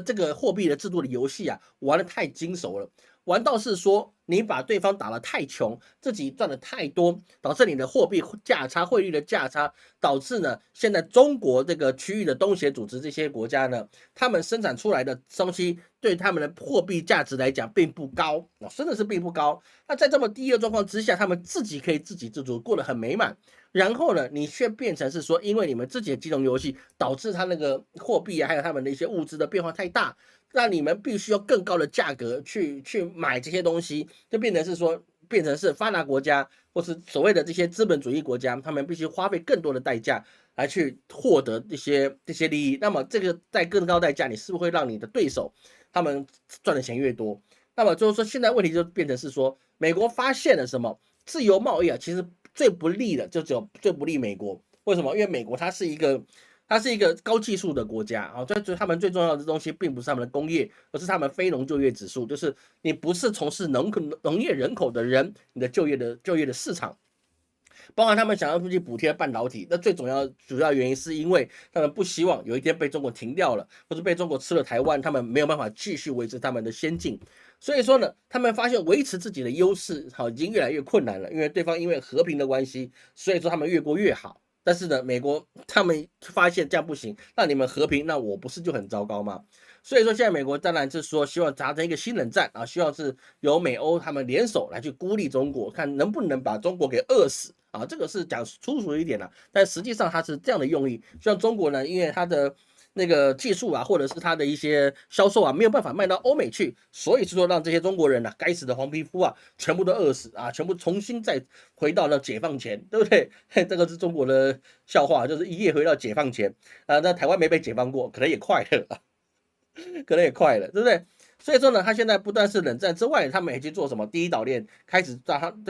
A: 这个货币的制度的游戏啊玩得太精熟了，玩到是说你把对方打得太穷，自己赚的太多，导致你的货币价差、汇率的价差，导致呢现在中国这个区域的东协组织这些国家呢，他们生产出来的东西对他们的货币价值来讲并不高，真的是并不高。那在这么低的状况之下，他们自己可以自给自足，过得很美满。然后呢，你却变成是说，因为你们自己的金融游戏导致它那个货币啊，还有他们的一些物资的变化太大，让你们必须要更高的价格去买这些东西，就变成是发达国家或是所谓的这些资本主义国家，他们必须花费更多的代价来去获得这些利益。那么这个在更高代价，你是不是会让你的对手他们赚的钱越多？那么就是说，现在问题就变成是说，美国发现了什么？自由贸易啊，其实最不利的就只有最不利美国。为什么？因为美国它是一个高技术的国家啊，他们最重要的东西并不是他们的工业，而是他们非农就业指数，就是你不是从事农业人口的人，你的就业的市场。包含他们想要去补贴半导体，那最主要原因是因为他们不希望有一天被中国停掉了，或者被中国吃了台湾，他们没有办法继续维持他们的先进。所以说呢，他们发现维持自己的优势，好，已经越来越困难了，因为对方因为和平的关系，所以说他们越过越好。但是呢，美国他们发现这样不行，那你们和平，那我不是就很糟糕吗？所以说现在美国当然是说希望达成一个新冷战啊，希望是由美欧他们联手来去孤立中国，看能不能把中国给饿死啊。这个是讲粗俗一点了，但实际上它是这样的用意，希望中国呢，因为它的那个技术啊，或者是它的一些销售啊，没有办法卖到欧美去，所以是说让这些中国人啊，该死的黄皮肤啊，全部都饿死啊，全部重新再回到了解放前，对不对？这个是中国的笑话，就是一夜回到解放前啊。那台湾没被解放过，可能也快了。可能也快了，对不对？所以说呢，他现在不但是冷战之外，他们已经做什么第一岛链开始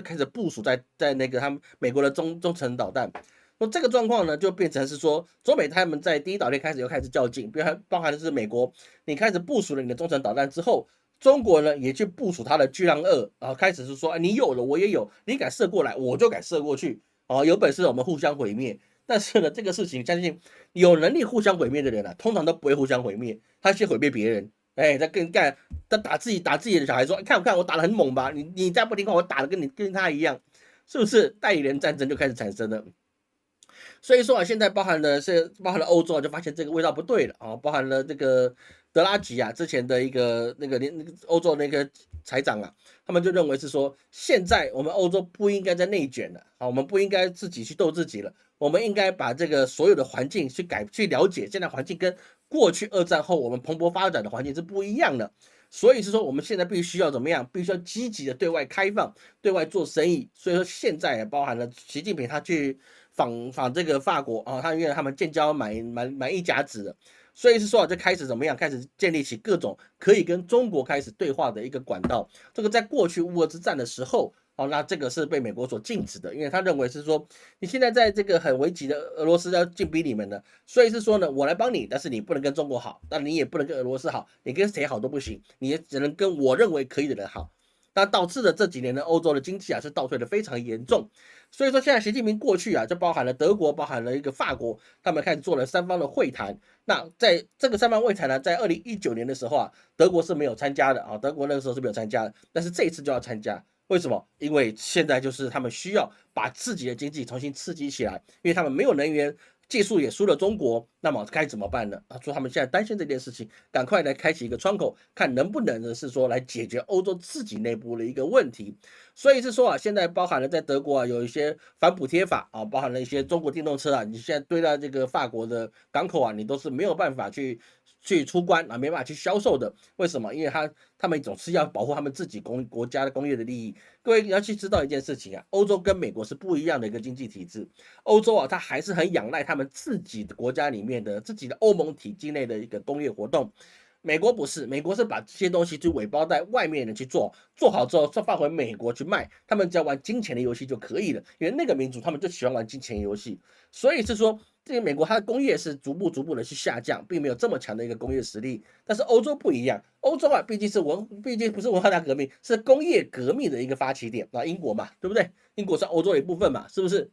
A: 开始部署在那个他们美国的中程导弹。那这个状况呢，就变成是说，中美他们在第一岛链又开始较劲，包含的是美国，你开始部署了你的中程导弹之后，中国呢也去部署它的巨浪2，然后开始是说，你有了我也有，你敢射过来我就敢射过去，有本事我们互相毁灭。但是呢，这个事情相信有能力互相毁灭的人啊，通常都不会互相毁灭，他先毁灭别人。他打自己的小孩说，看我打得很猛吧？你再不听话，我打的跟他一样，是不是？代理人战争就开始产生了。所以说啊，现在包含了欧洲啊，就发现这个味道不对了啊，包含了这个德拉吉啊，之前的一个那个欧洲那个财长啊，他们就认为是说，现在我们欧洲不应该再内卷了啊，我们不应该自己去斗自己了，我们应该把这个所有的环境去了解，现在环境跟过去2战后我们蓬勃发展的环境是不一样的。所以是说，我们现在必须要怎么样？必须要积极的对外开放，对外做生意。所以说，现在也包含了习近平他去访这个法国啊，他因为他们建交满一甲子了，所以是说就开始怎么样？开始建立起各种可以跟中国开始对话的一个管道。这个在过去乌俄之战的时候，那这个是被美国所禁止的，因为他认为是说，你现在在这个很危急的俄罗斯要进逼你们的，所以是说呢，我来帮你，但是你不能跟中国好，但你也不能跟俄罗斯好，你跟谁好都不行，你也只能跟我认为可以的人好。那导致了这几年的欧洲的经济啊是倒退的非常严重，所以说现在习近平过去啊就包含了德国，包含了一个法国，他们开始做了3方的会谈。那在这个3方会谈呢，在2019年的时候啊，德国是没有参加的啊，德国那个时候是没有参加的，但是这一次就要参加。为什么？因为现在就是他们需要把自己的经济重新刺激起来，因为他们没有能源。技术也输了中国，那么该怎么办呢？说他们现在担心这件事情，赶快来开启一个窗口，看能不能是说来解决欧洲自己内部的一个问题。所以是说啊，现在包含了在德国啊有一些反补贴法啊，包含了一些中国电动车啊，你现在堆到这个法国的港口啊，你都是没有办法去出关啊，没办法去销售的。为什么？因为他们总是要保护他们自己国家的工业的利益。各位要去知道一件事情啊，欧洲跟美国是不一样的一个经济体制。欧洲啊，它还是很仰赖他们自己的国家里面的自己的欧盟体系内的一个工业活动。美国不是，美国是把这些东西就委包在外面的去做，做好之后再放回美国去卖，他们只要玩金钱的游戏就可以了，因为那个民族他们就喜欢玩金钱游戏。所以是说，这个美国它的工业是逐步的去下降，并没有这么强的一个工业实力。但是欧洲不一样，欧洲啊毕竟不是文化大革命，是工业革命的一个发起点啊，英国嘛，对不对？英国是欧洲的一部分嘛，是不是？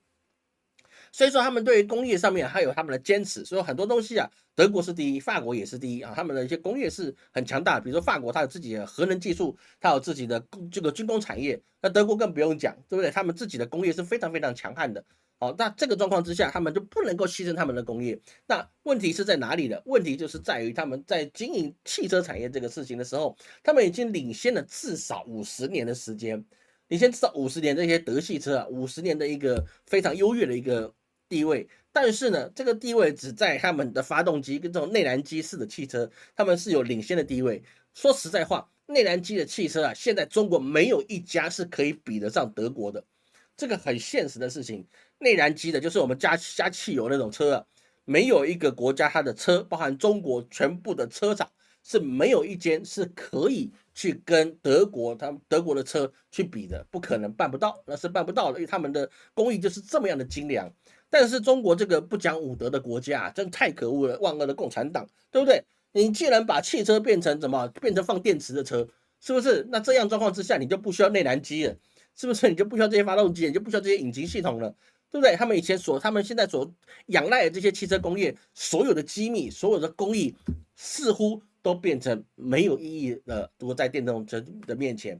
A: 所以说他们对于工业上面还有他们的坚持，所以很多东西啊，德国是第一，法国也是第一啊，他们的一些工业是很强大，比如说法国它有自己的核能技术，它有自己的这个军工产业，那德国更不用讲，对不对？他们自己的工业是非常非常强悍的。好，那这个状况之下，他们就不能够牺牲他们的工业。那问题是在哪里呢？问题就是在于他们在经营汽车产业这个事情的时候，他们已经领先了至少50年的时间。领先至少50年，这些德系车啊，50年的一个非常优越的一个地位。但是呢，这个地位只在他们的发动机跟这种内燃机式的汽车，他们是有领先的地位。说实在话，内燃机的汽车啊，现在中国没有一家是可以比得上德国的，这个很现实的事情。内燃机的就是我们加汽油那种车啊，没有一个国家它的车，包含中国全部的车厂是没有一间是可以去跟德国的车去比的，不可能办不到，那是办不到的，因为他们的工艺就是这么样的精良。但是中国这个不讲武德的国家啊，真太可恶了，万恶的共产党，对不对？你既然把汽车变成什么，变成放电池的车，是不是？那这样状况之下，你就不需要内燃机了，是不是？你就不需要这些发动机，你就不需要这些引擎系统了，对不对？他们现在所仰赖的这些汽车工业，所有的机密、所有的工艺，似乎都变成没有意义了。如果在电动车的面前，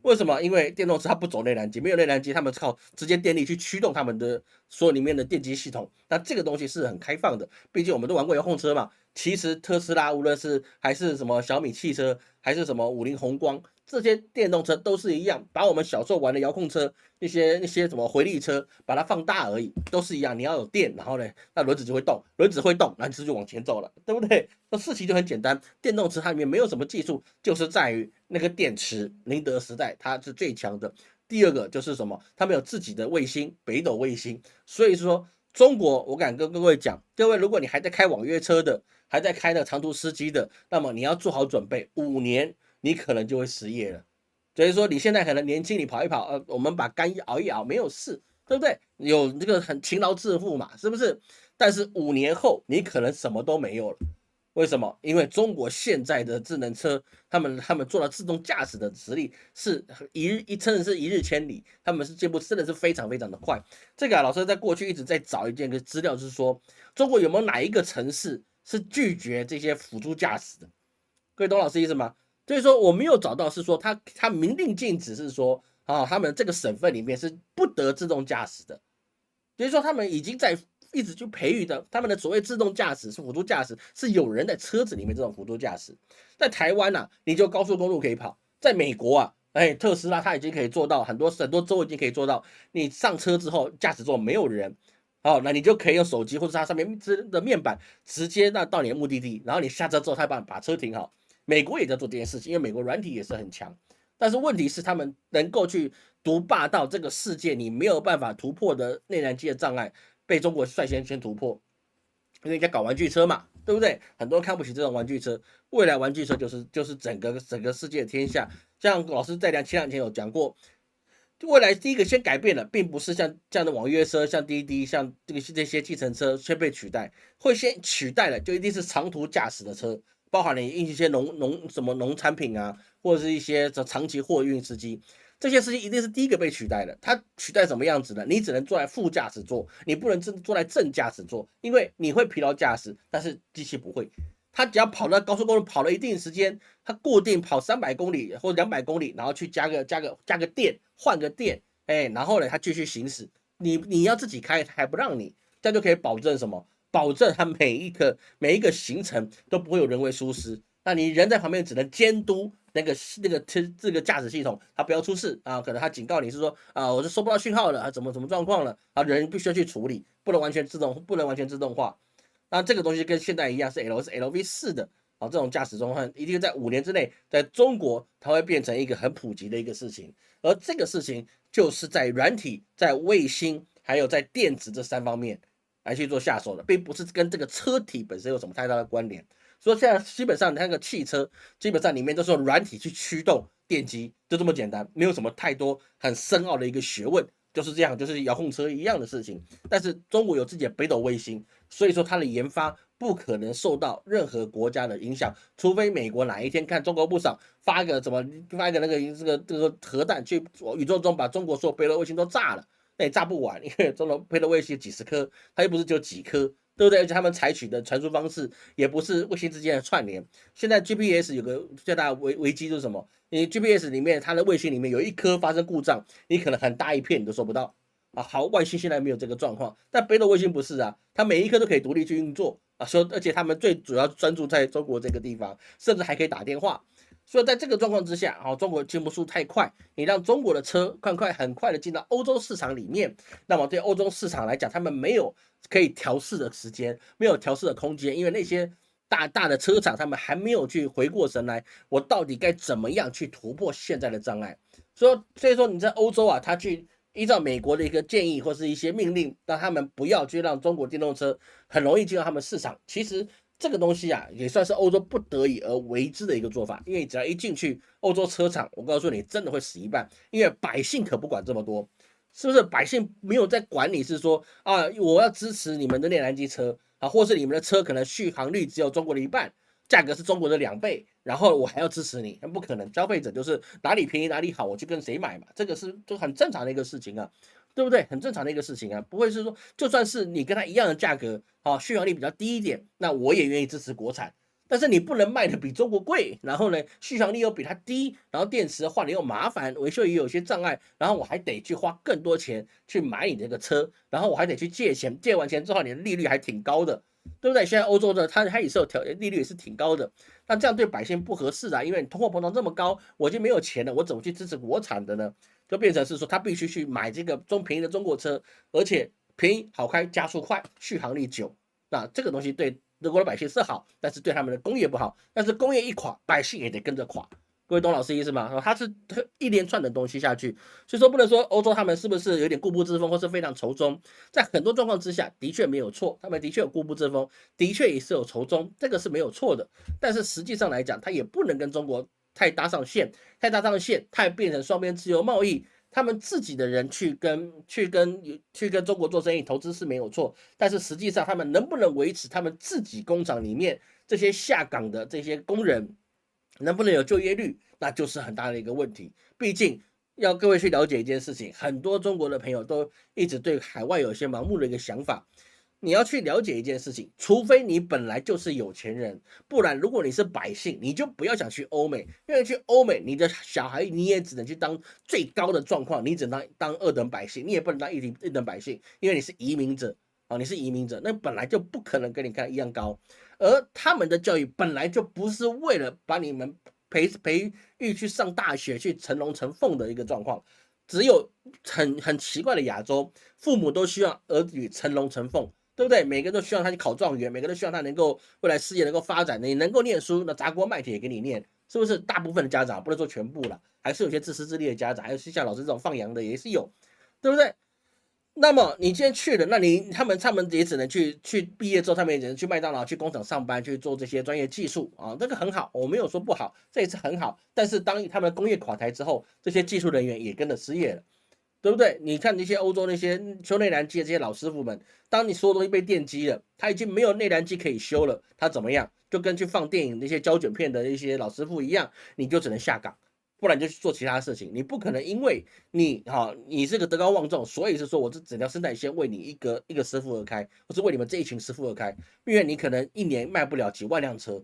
A: 为什么？因为电动车它不走内燃机，没有内燃机，他们靠直接电力去驱动他们的所有里面的电机系统。那这个东西是很开放的，毕竟我们都玩过遥控车嘛。其实特斯拉无论是还是什么小米汽车，还是什么五菱宏光，这些电动车都是一样，把我们小时候玩的遥控车那些什么回力车，把它放大而已，都是一样。你要有电，然后呢，那轮子就会动，轮子会动，那车就往前走了，对不对？那事情就很简单，电动车它里面没有什么技术，就是在于那个电池，宁德时代它是最强的。第二个就是什么？他们有自己的卫星，北斗卫星。所以说，中国我敢跟各位讲，各位如果你还在开网约车的，还在开那长途司机的，那么你要做好准备，5年你可能就会失业了。所以说你现在可能年轻，你跑一跑，我们把肝熬一熬，没有事，对不对？有这个很勤劳致富嘛，是不是？但是5年后你可能什么都没有了。为什么？因为中国现在的智能车，他们做到自动驾驶的实力是真的是一日千里，他们是进步真的是非常非常的快。这个老师在过去一直在找一件个资料，就是说中国有没有哪一个城市是拒绝这些辅助驾驶的？各位懂老师意思吗？所以说我没有找到是说他明令禁止是说他们这个省份里面是不得自动驾驶的，所以说他们已经在一直去培育的他们的所谓自动驾驶是辅助驾驶，是有人在车子里面这种辅助驾驶。在台湾啊，你就高速公路可以跑；在美国啊，特斯拉它已经可以做到很多州已经可以做到，你上车之后驾驶座没有人。那你就可以用手机或者它上面的面板直接到你的目的地，然后你下车之后，它把车停好。美国也在做这件事情，因为美国软体也是很强，但是问题是他们能够去独霸到这个世界你没有办法突破的内燃机的障碍，被中国率先突破。因为在搞玩具车嘛，对不对？很多人看不起这种玩具车，未来玩具车就是整个世界的天下。像老师在前两天有讲过，未来第一个先改变的，并不是像这样的网约车、像滴滴、像这些计程车先被取代，会先取代的就一定是长途驾驶的车，包含了一些农产品啊，或者是一些长期货运司机，这些司机一定是第一个被取代的。它取代什么样子呢？你只能坐在副驾驶座，你不能坐在正驾驶座，因为你会疲劳驾驶，但是机器不会。他只要跑到高速公路跑了一定时间，他固定跑300公里或者200公里，然后去加个电，换个电，然后呢，他继续行驶。你要自己开，他还不让你，这样就可以保证什么？保证他每一个行程都不会有人为疏失。那你人在旁边只能监督这个驾驶系统，他不要出事啊。可能他警告你是说我是收不到讯号了，怎么状况了啊？人必须要去处理，不能完全自动化。那这个东西跟现在一样是 LV4的这种驾驶状况，一定在5年之内，在中国它会变成一个很普及的一个事情。而这个事情就是在软体、在卫星还有在电子这3方面来去做下手的，并不是跟这个车体本身有什么太大的关联。所以现在基本上那个汽车基本上里面都是用软体去驱动电机，就这么简单，没有什么太多很深奥的一个学问。就是这样，就是遥控车一样的事情。但是中国有自己的北斗卫星，所以说它的研发不可能受到任何国家的影响，除非美国哪一天看中国不爽，发一个那个这个核弹去宇宙中把中国所有北斗卫星都炸了，那也炸不完，因为中国北斗卫星几十颗，它又不是只有几颗。对不对？而且他们采取的传输方式也不是卫星之间的串联。现在 GPS 有个最大的危机就是什么？你 GPS 里面它的卫星里面有一颗发生故障，你可能很大一片你都收不到啊。好，外星现在没有这个状况，但北斗卫星不是啊，它每一颗都可以独立去运作啊。而且他们最主要专注在中国这个地方，甚至还可以打电话。所以在这个状况之下，中国进步速度太快，你让中国的车很快的进到欧洲市场里面，那么对欧洲市场来讲，他们没有可以调试的时间，没有调试的空间，因为那些大的车厂他们还没有去回过神来，我到底该怎么样去突破现在的障碍。所以说你在欧洲啊，他去依照美国的一个建议或是一些命令，让他们不要去让中国电动车很容易进入他们市场。其实这个东西啊，也算是欧洲不得已而为之的一个做法。因为只要一进去欧洲车厂，我告诉你，真的会死一半，因为百姓可不管这么多。是不是百姓没有在管你是说啊，我要支持你们的内燃机车啊，或是你们的车可能续航率只有中国的一半，价格是中国的2倍，然后我还要支持你，那不可能。消费者就是哪里便宜哪里好，我去跟谁买嘛，这个是就很正常的一个事情啊，对不对？很正常的一个事情啊，不会是说就算是你跟他一样的价格，好、续航力比较低一点，那我也愿意支持国产。但是你不能卖的比中国贵，然后呢，续航力又比它低，然后电池换了又麻烦，维修也有些障碍，然后我还得去花更多钱去买你这个车，然后我还得去借钱，借完钱之后你的利率还挺高的，对不对？现在欧洲的它也是有利率也是挺高的，那这样对百姓不合适啊，因为通货膨胀这么高，我已经没有钱了，我怎么去支持国产的呢？就变成是说他必须去买这个便宜的中国车，而且便宜好开，加速快，续航力久，那这个东西对德国的百姓是好，但是对他们的工业不好。但是工业一垮，百姓也得跟着垮。各位懂老师意思吗？它是一连串的东西下去，所以说不能说欧洲他们是不是有点固步自封，或是非常仇中。在很多状况之下，的确没有错，他们的确有固步自封，的确也是有仇中，这个是没有错的。但是实际上来讲，它也不能跟中国太搭上线，太搭上线，它也变成双边自由贸易。他们自己的人去跟中国做生意投资是没有错，但是实际上他们能不能维持他们自己工厂里面这些下岗的这些工人能不能有就业率，那就是很大的一个问题。毕竟要各位去了解一件事情，很多中国的朋友都一直对海外有一些盲目的一个想法。你要去了解一件事情，除非你本来就是有钱人，不然如果你是百姓，你就不要想去欧美，因为去欧美，你的小孩你也只能去当最高的状况，你只能当二等百姓，你也不能当一等百姓，因为你是移民者啊，你是移民者，那本来就不可能跟你看一样高，而他们的教育本来就不是为了把你们培育去上大学，去成龙成凤的一个状况。只有很奇怪的亚洲，父母都希望儿女成龙成凤，对不对？每个都希望他去考状元，每个都希望他能够未来事业能够发展，你能够念书，那砸锅卖铁也给你念，是不是？大部分的家长不能说全部了，还是有些自私自利的家长，还有像老师这种放羊的也是有，对不对？那么你今天去了，那他们也只能去毕业之后，他们也只能去麦当劳、去工厂上班，去做这些专业技术啊，这个很好，我没有说不好，这也是很好。但是当他们工业垮台之后，这些技术人员也跟着失业了。对不对？你看那些欧洲那些修内燃机的这些老师傅们，当你所有东西被电击了，他已经没有内燃机可以修了，他怎么样？就跟去放电影那些胶卷片的一些老师傅一样，你就只能下岗，不然就去做其他事情。你不可能因为你是个德高望重，所以是说我这整条生态线为你一个师傅而开，或是为你们这一群师傅而开，因为你可能一年卖不了几万辆车，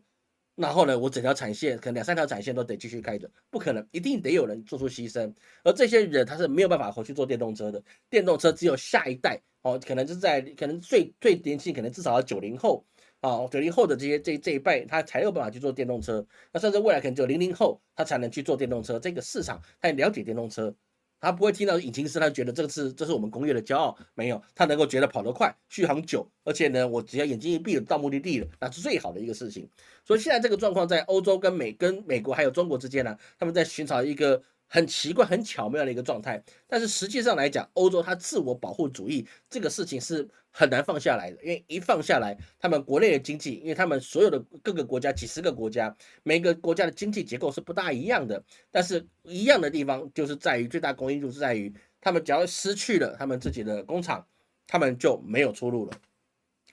A: 然后呢，我整条产线可能2、3条产线都得继续开着，不可能，一定得有人做出牺牲。而这些人他是没有办法回去做电动车的，电动车只有下一代哦，可能就是可能最年轻，可能至少要90后啊，90后的这一辈他才有办法去做电动车。那甚至未来可能只有00后他才能去做电动车，这个市场他也了解电动车。他不会听到引擎声，他觉得这是我们工业的骄傲，没有，他能够觉得跑得快，续航久，而且呢，我只要眼睛一闭到目的地了，那是最好的一个事情。所以现在这个状况在欧洲跟美国还有中国之间呢，他们在寻找一个很奇怪、很巧妙的一个状态。但是实际上来讲，欧洲它自我保护主义这个事情是很难放下来的，因为一放下来，他们国内的经济，因为他们所有的各个国家几十个国家，每个国家的经济结构是不大一样的，但是一样的地方就是在于最大公因数是在于，他们只要失去了他们自己的工厂，他们就没有出路了。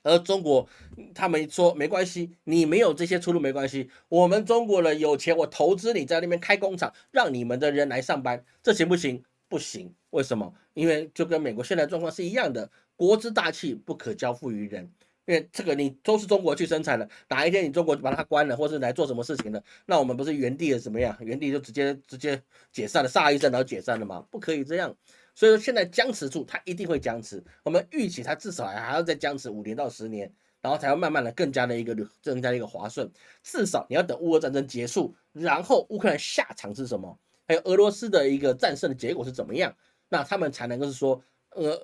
A: 而中国他们说没关系，你没有这些出路没关系，我们中国人有钱，我投资你在那边开工厂，让你们的人来上班，这行不行？不行，为什么？因为就跟美国现在状况是一样的，国之大器不可交付于人。因为这个你都是中国去生产的，哪一天你中国把它关了，或是来做什么事情了，那我们不是原地的怎么样？原地就直接解散了，杀一阵然后解散了吗？不可以这样。所以说现在僵持住，它一定会僵持。我们预期它至少还要再僵持5年到10年，然后才会慢慢的更加的一个滑顺。至少你要等乌俄战争结束，然后乌克兰下场是什么，还有俄罗斯的一个战胜的结果是怎么样，那他们才能够是说，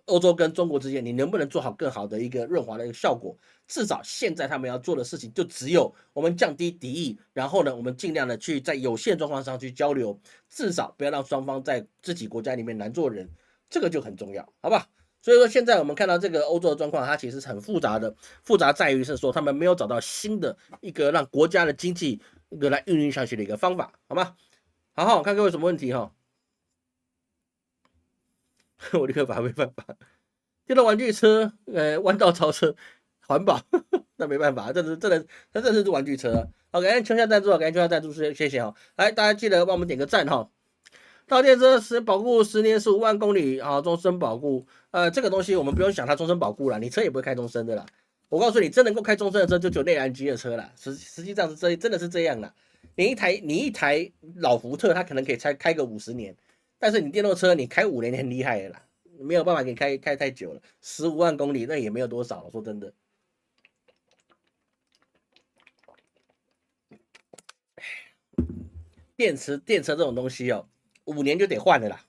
A: 欧洲跟中国之间，你能不能做好更好的一个润滑的一个效果？至少现在他们要做的事情，就只有我们降低敌意，然后呢，我们尽量的去在有限状况上去交流，至少不要让双方在自己国家里面难做人。这个就很重要，好吧？所以说现在我们看到这个欧洲的状况，它其实很复杂的，复杂在于是说他们没有找到新的一个让国家的经济一个来运营下去的一个方法，好吗？好，看各位有什么问题哈。我立刻把没办法，电动玩具车，弯道超车，环保，那没办法，这是玩具车。好，感谢秋夏赞助，感谢秋夏赞助，谢谢哈。来，大家记得帮我们点个赞哈。到电车保固10年15万公里啊，终身保固。这个东西我们不用想它终身保固了，你车也不会开终身的啦。我告诉你，真能够开终身的车就只有内燃机的车啦。实际上是真的是这样啦。你一台老福特，它可能可以开个50年，但是你电动车你开5年很厉害的啦，没有办法给你开太久了。15万公里那也没有多少了，说真的。电车这种东西哦，5年就得换了啦。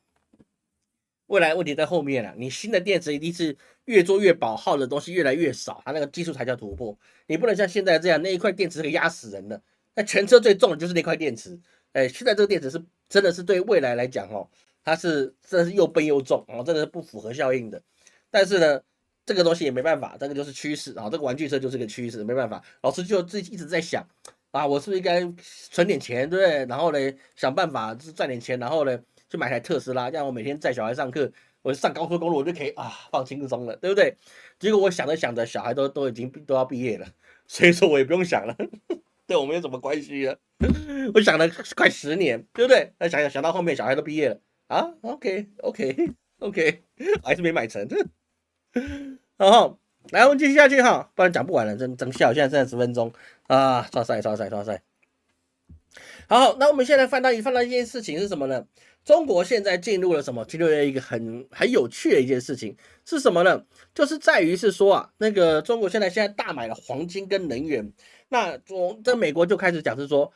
A: 未来问题在后面了，你新的电池一定是越做越饱，耗的东西越来越少，它那个技术才叫突破。你不能像现在这样，那一块电池可以压死人的。那全车最重的就是那块电池。现在这个电池是真的是对未来来讲哦，它是真的是又笨又重哦，真的是不符合效应的。但是呢，这个东西也没办法，这个就是趋势啊，这个玩具车就是个趋势，没办法。老师就自己一直在想啊，我是不是应该存点钱，对不对？然后呢，想办法赚点钱，然后呢，去买台特斯拉，这样我每天载小孩上课，我上高速公路我就可以放轻松了，对不对？结果我想着想着，小孩都已经都要毕业了，所以说我也不用想了，对我没有什么关系了。我想了快10年，对不对？那想到后面小孩都毕业了啊，OK，还是没买成。然后来我们继续下去哈，不然讲不完了，真笑，现在剩10分钟啊，超赛。好，那我们现在翻到一件事情是什么呢？中国现在进入了什么？进入了一个很有趣的一件事情是什么呢？就是在于是说啊，那个中国现在大买了黄金跟能源。那在美国就开始讲是说，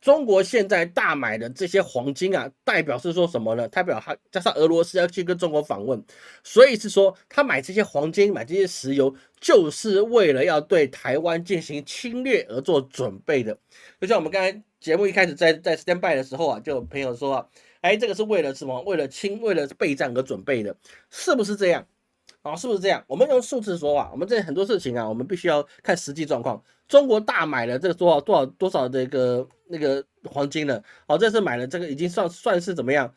A: 中国现在大买的这些黄金啊，代表是说什么呢？代表他加上俄罗斯要去跟中国访问，所以是说他买这些黄金、买这些石油，就是为了要对台湾进行侵略而做准备的。就像我们刚才节目一开始在 stand by 的时候啊，就有朋友说啊，这个是为了什么？为了备战而准备的，是不是这样？是不是这样？我们用数字说话，我们这很多事情啊，我们必须要看实际状况。中国大买了这个多少的一个那个黄金了？这次买了这个已经算是怎么样？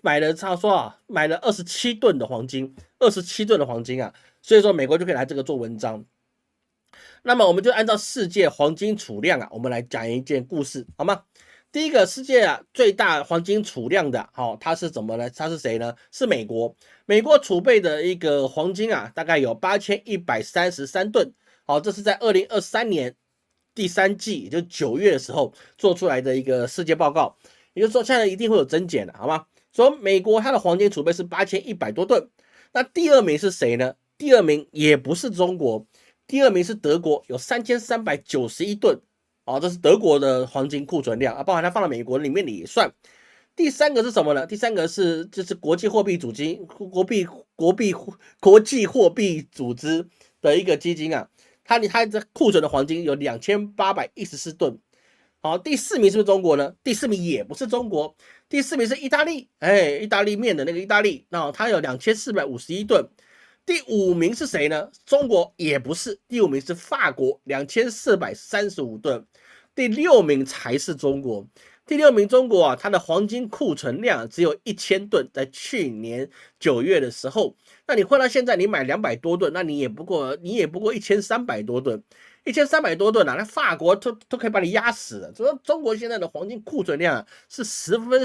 A: 买了他说买了27吨的黄金，27吨的黄金啊，所以说美国就可以来这个做文章。那么我们就按照世界黄金储量啊，我们来讲一件故事，好吗？第一个世界最大黄金储量的，它是怎么呢？它是谁呢？是美国。美国储备的一个黄金啊，大概有8133吨。这是在2023年第3季，也就9月的时候做出来的一个世界报告。也就是说，现在一定会有增减的，好吗？所以美国它的黄金储备是8100多吨。那第二名是谁呢？第二名也不是中国。第二名是德国，有3391吨，这是德国的黄金库存量啊，包含它放到美国里面也算。第三个是什么呢？第三个就是国际货币组织的一个基金啊，它的库存的黄金有2814吨。好，第4名是不是中国呢？第4名也不是中国，第4名是意大利，意大利面的那个意大利，那它有2451吨。第5名是谁呢？中国也不是，第5名是法国，2435吨。第6名才是中国。第6名中国啊，它的黄金库存量只有1000吨，在去年9月的时候。那你换到现在，你买200多吨，那你也不过1300多吨。1300多吨啊，那法国都可以把你压死了。所以中国现在的黄金库存量是十分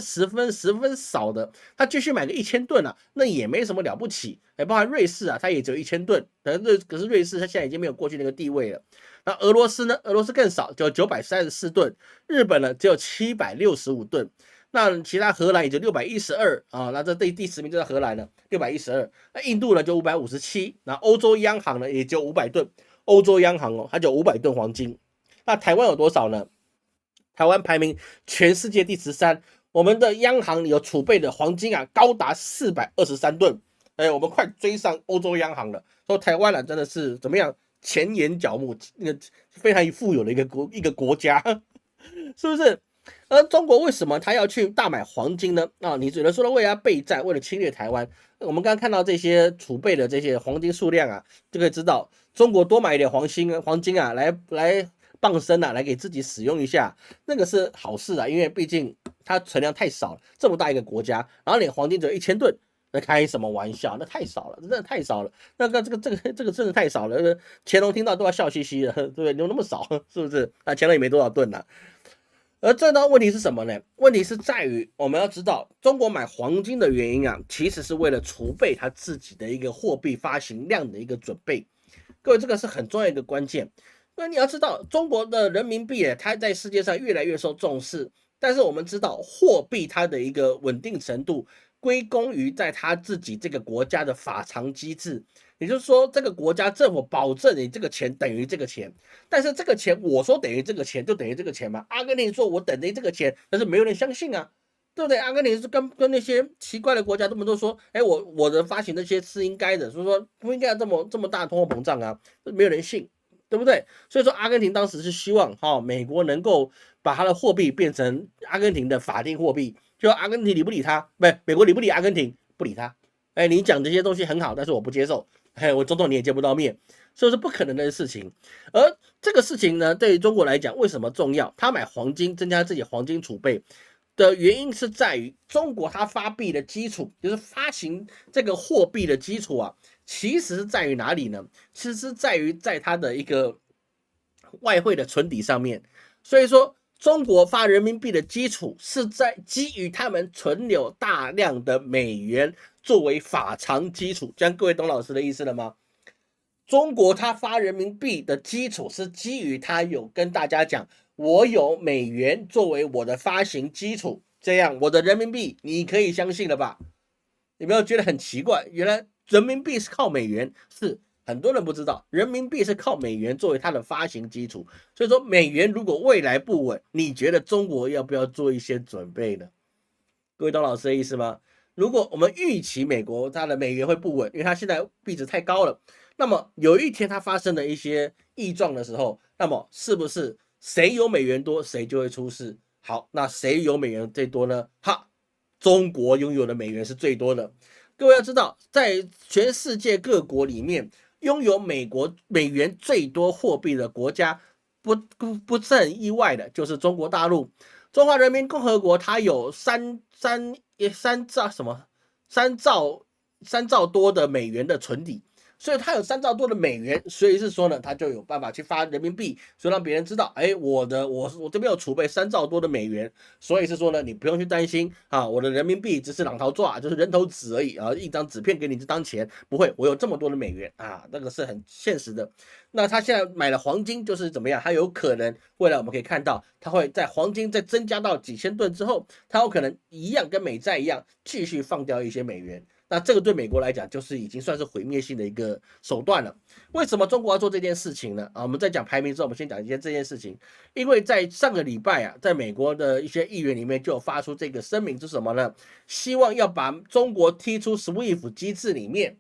A: 少的。他继续买个1000吨啊，那也没什么了不起。包含瑞士啊，它也只有1000吨。可是瑞士它现在已经没有过去那个地位了。那俄罗斯呢？俄罗斯更少，只有934吨。日本呢，只有765吨。那其他荷兰也就612啊。那这第10名就是荷兰了，612。那印度呢就557。那欧洲央行呢也就500吨。欧洲央行它就500吨黄金。那台湾有多少呢？台湾排名全世界第13，我们的央行有储备的黄金啊，高达423吨。我们快追上欧洲央行了。说台湾真的是怎么样？前沿角目，那个非常富有的一个国家，是不是？而中国为什么他要去大买黄金呢？你只能说为了备战，为了侵略台湾。我们刚刚看到这些储备的这些黄金数量啊，就可以知道中国多买一点黄金啊，来傍身啊，来给自己使用一下，那个是好事啊，因为毕竟它存量太少了，这么大一个国家，然后连黄金只有1000吨。那开什么玩笑？那太少了，真的太少了。这个真的太少了。乾隆听到都要笑嘻嘻的，对不对？有那么少，是不是？乾隆也没多少吨呐。而这道问题是什么呢？问题是在于我们要知道，中国买黄金的原因啊，其实是为了储备它自己的一个货币发行量的一个准备。各位，这个是很重要的一个关键。那你要知道，中国的人民币它在世界上越来越受重视，但是我们知道，货币它的一个稳定程度归功于在它自己这个国家的法偿机制。也就是说，这个国家政府保证你这个钱等于这个钱，但是这个钱我说等于这个钱就等于这个钱嘛。阿根廷说我等于这个钱，但是没有人相信啊，对不对？阿根廷是跟那些奇怪的国家，他们都说，哎，我的发行那些是应该的，所以说不应该这么大通货膨胀啊，没有人信，对不对？所以说阿根廷当时是希望美国能够把它的货币变成阿根廷的法定货币，就阿根廷理不理他，不，美国理不理阿根廷，不理他。哎，你讲这些东西很好，但是我不接受。哎，我总统你也见不到面，所以是不可能的事情。而这个事情呢，对于中国来讲，为什么重要？他买黄金，增加自己黄金储备的原因是在于中国它发币的基础，就是发行这个货币的基础啊，其实是在于哪里呢？其实是在于在它的一个外汇的存底上面。所以说，中国发人民币的基础是在基于他们存有大量的美元作为法偿基础，这样各位懂老师的意思了吗？中国它发人民币的基础是基于它有跟大家讲，我有美元作为我的发行基础，这样我的人民币你可以相信了吧？有没有觉得很奇怪？原来人民币是靠美元，是很多人不知道，人民币是靠美元作为它的发行基础。所以说，美元如果未来不稳，你觉得中国要不要做一些准备呢？各位懂老师的意思吗？如果我们预期美国它的美元会不稳，因为它现在币值太高了，那么有一天它发生了一些异状的时候，那么是不是谁有美元多，谁就会出事？好，那谁有美元最多呢？哈，中国拥有的美元是最多的。各位要知道，在全世界各国里面，拥有美元最多货币的国家，不是很意外的，就是中国大陆。中华人民共和国它有三兆多的美元的存底，所以它有3兆多的美元，所以是说呢，它就有办法去发人民币，所以让别人知道，哎，我这边有储备3兆多的美元，所以是说呢，你不用去担心啊，我的人民币只是两头抓，就是人头纸而已啊，一张纸片给你就当钱，不会，我有这么多的美元啊，那个是很现实的。那他现在买了黄金，就是怎么样？他有可能未来我们可以看到，他会在黄金再增加到几千吨之后，他有可能一样跟美债一样，继续放掉一些美元。那这个对美国来讲，就是已经算是毁灭性的一个手段了。为什么中国要做这件事情呢？我们在讲排名之后，我们先讲一件这件事情。因为在上个礼拜啊，在美国的一些议员里面就有发出这个声明，是什么呢？希望要把中国踢出 SWIFT 机制里面。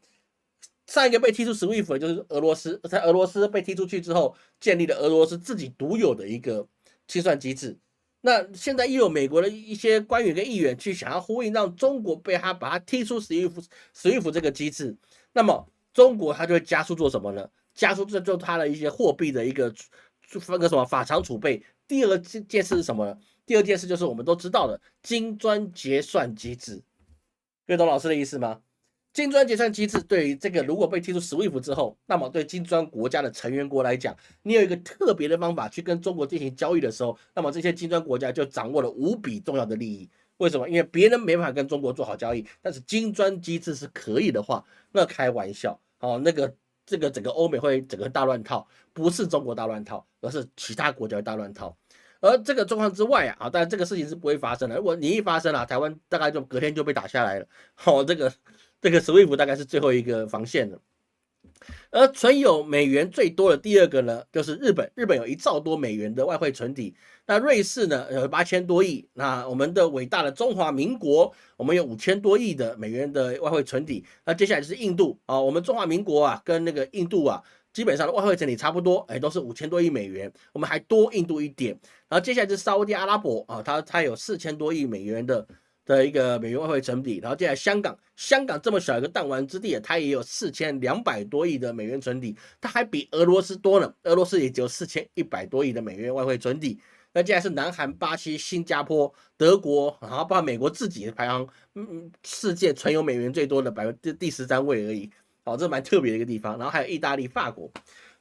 A: 上一个被踢出 SWIFT 的就是俄罗斯，在俄罗斯被踢出去之后，建立了俄罗斯自己独有的一个清算机制。那现在又有美国的一些官员跟议员去想要呼应，让中国把它踢出 SWIFT 这个机制，那么中国它就会加速做什么呢？加速做它的一些货币的一个分个什么法偿储备。第二件事是什么呢？第二件事就是我们都知道的金砖结算机制。各位懂老师的意思吗？金砖结算机制对于这个如果被踢出 SWIFT 之后，那么对金砖国家的成员国来讲，你有一个特别的方法去跟中国进行交易的时候，那么这些金砖国家就掌握了无比重要的利益。为什么？因为别人没办法跟中国做好交易，但是金砖机制是可以的话，那开玩笑，这个整个欧美会整个大乱套，不是中国大乱套，而是其他国家的大乱套。而这个状况之外啊，当然这个事情是不会发生的。如果你一发生了，台湾大概就隔天就被打下来了。这个 SWIFT 大概是最后一个防线了。而存有美元最多的第二个呢，就是日本。日本有1兆多美元的外汇存底。那瑞士呢有8000多亿。那我们的伟大的中华民国，我们有5000多亿的美元的外汇存底。那接下来就是印度啊，我们中华民国啊跟那个印度啊，基本上的外汇整理差不多，都是5000多亿美元，我们还多印度一点。然后接下来就是沙烏地阿拉伯啊，它有4000多亿美元的一个美元外汇整理。然后接下来香港这么小一个弹丸之地，它也有4200多亿的美元存底，它还比俄罗斯多呢，俄罗斯也只有4100多亿的美元外汇存底。那接下来是南韩、巴西、新加坡、德国，然后包括美国自己的排行，世界存有美元最多的第13位而已。哦，这蛮特别的一个地方。然后还有意大利、法国。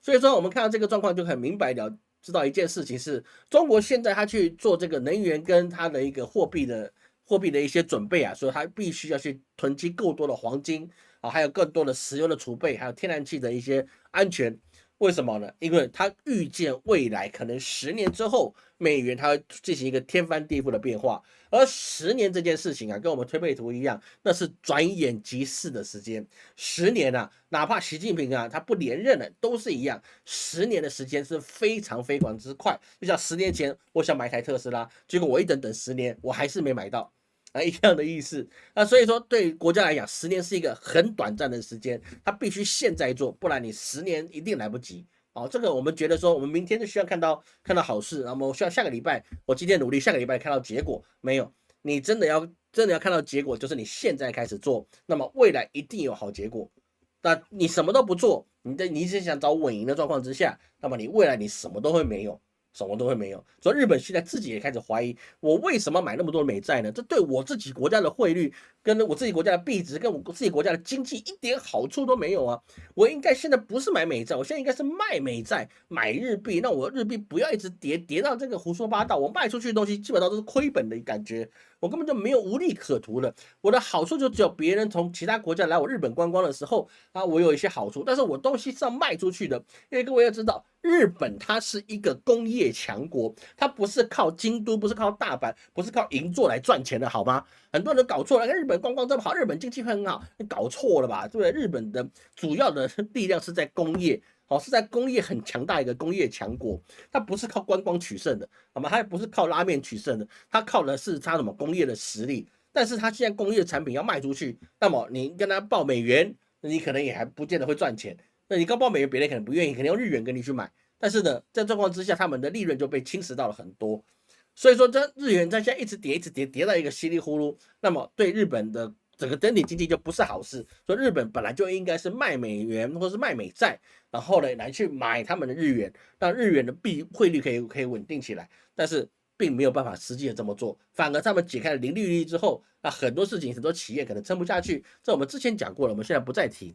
A: 所以说我们看到这个状况就很明白了，知道一件事情是，中国现在它去做这个能源跟它的一个货币的一些准备啊，所以它必须要去囤积够多的黄金啊，还有更多的石油的储备，还有天然气的一些安全。为什么呢？因为它预见未来可能10年之后，美元它会进行一个天翻地覆的变化。而10年这件事情啊，跟我们推背图一样，那是转眼即逝的时间。10年啊，哪怕习近平啊他不连任了，都是一样。10年的时间是非常非常之快。就像10年前我想买台特斯拉，结果我一等10年，我还是没买到。一样的意思。那所以说，对国家来讲，10年是一个很短暂的时间，它必须现在做，不然你10年一定来不及。这个我们觉得说，我们明天就需要看到好事，那么我需要下个礼拜，我今天努力，下个礼拜看到结果。没有，你真的要看到结果，就是你现在开始做，那么未来一定有好结果。那你什么都不做，你是想找稳赢的状况之下，那么你未来你什么都会没有。什么都会没有，所以日本现在自己也开始怀疑，我为什么买那么多的美债呢？这对我自己国家的汇率、跟我自己国家的币值、跟我自己国家的经济一点好处都没有啊！我应该现在不是买美债，我现在应该是卖美债、买日币，那我日币不要一直跌到这个胡说八道，我卖出去的东西基本上都是亏本的感觉，我根本就没有无利可图了。我的好处就只有别人从其他国家来我日本观光的时候啊，我有一些好处，但是我东西是要卖出去的，因为各位要知道。日本它是一个工业强国，它不是靠京都，不是靠大阪，不是靠银座来赚钱的，好吗？很多人搞错了，日本观光这么好，日本经济会很好，你搞错了吧？对不对？日本的主要的力量是在工业，是在工业很强大一个工业强国，它不是靠观光取胜的，好吗？它也不是靠拉面取胜的，它靠的是它什么工业的实力。但是它现在工业产品要卖出去，那么你跟他报美元，你可能也还不见得会赚钱。那你高报美元，别人可能不愿意，可能用日元跟你去买。但是呢，在状况之下，他们的利润就被侵蚀到了很多。所以说，这日元在现在一直跌到一个稀里糊涂，那么对日本的整个整体经济就不是好事。所以日本本来就应该是卖美元或是卖美债，然后呢来去买他们的日元，让日元的汇率可以稳定起来。但是并没有办法实际的这么做，反而他们解开了零利率之后，那很多事情很多企业可能撑不下去。这我们之前讲过了，我们现在不再提。